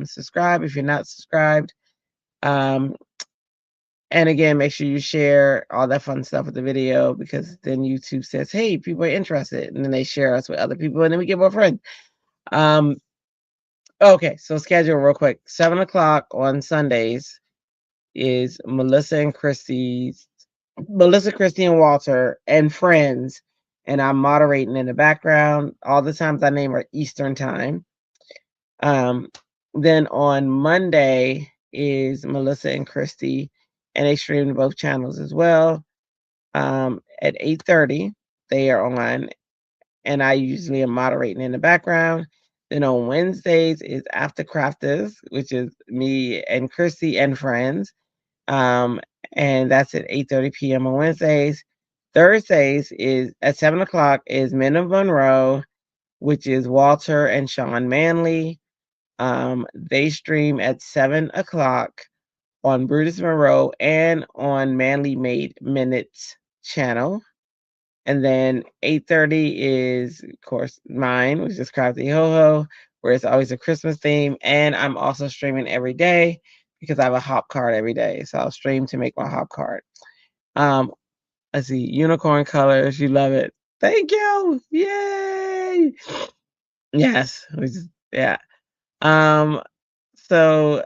subscribe if you're not subscribed. And again, make sure you share all that fun stuff with the video because then YouTube says, hey, people are interested, and then they share us with other people, and then we get more friends. Okay, so schedule real quick. 7 o'clock on Sundays is Melissa, Christy, and Walter, and friends, and I'm moderating in the background. All the times I name are Eastern time. Then on Monday is Melissa and Christy, and they stream to both channels as well. At 8:30, they are on, and I usually am moderating in the background. Then on Wednesdays is After Crafters, which is me and Christy and friends. And that's at 8:30 p.m. on Wednesdays. Thursdays is at 7 o'clock is Men of Monroe, which is Walter and Sean Manley. They stream at 7 o'clock on Brutus Monroe and on Manly Made Minutes channel. And then 8:30 is, of course, mine, which is Crafty Ho Ho, where it's always a Christmas theme. And I'm also streaming every day because I have a hop card every day. So I'll stream to make my hop card. Um, let's see, unicorn colors. You love it. Thank you. Yay. Yes. Yeah. Um, so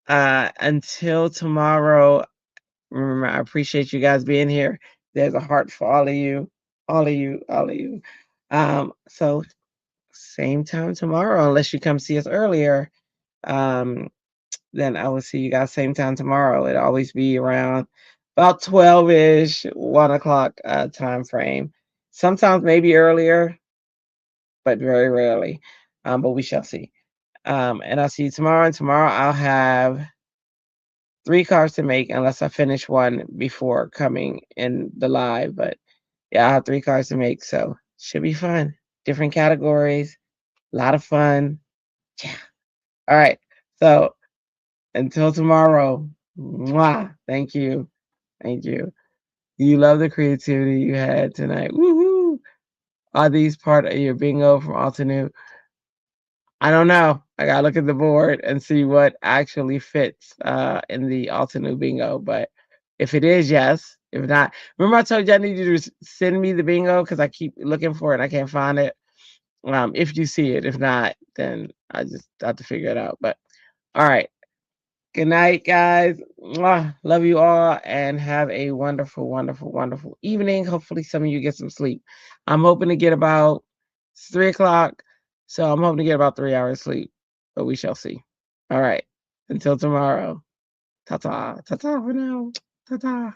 until tomorrow, remember, I appreciate you guys being here. There's a heart for all of you, all of you, all of you. So same time tomorrow, unless you come see us earlier. Um, then I will see you guys same time tomorrow. It'll always be around about 12-ish, 1 o'clock time frame. Sometimes maybe earlier, but very rarely. But we shall see. And I'll see you tomorrow. And tomorrow I'll have 3 cards to make unless I finish one before coming in the live. But yeah, I have 3 cards to make, so should be fun. Different categories, a lot of fun. Yeah. All right. So until tomorrow, mwah, thank you. Thank you. You love the creativity you had tonight. Woohoo! Are these part of your bingo from Altenew? I don't know. I gotta look at the board and see what actually fits in the Altenew bingo. But if it is, yes. If not, remember I told you I need you to send me the bingo because I keep looking for it and I can't find it. If you see it, if not, then I just have to figure it out. But all right. Good night, guys. Mwah. Love you all and have a wonderful, wonderful, wonderful evening. Hopefully, some of you get some sleep. I'm hoping to get about 3 o'clock. So I'm hoping to get about 3 hours sleep, but we shall see. All right. Until tomorrow. Ta ta. Ta ta for now. Ta ta.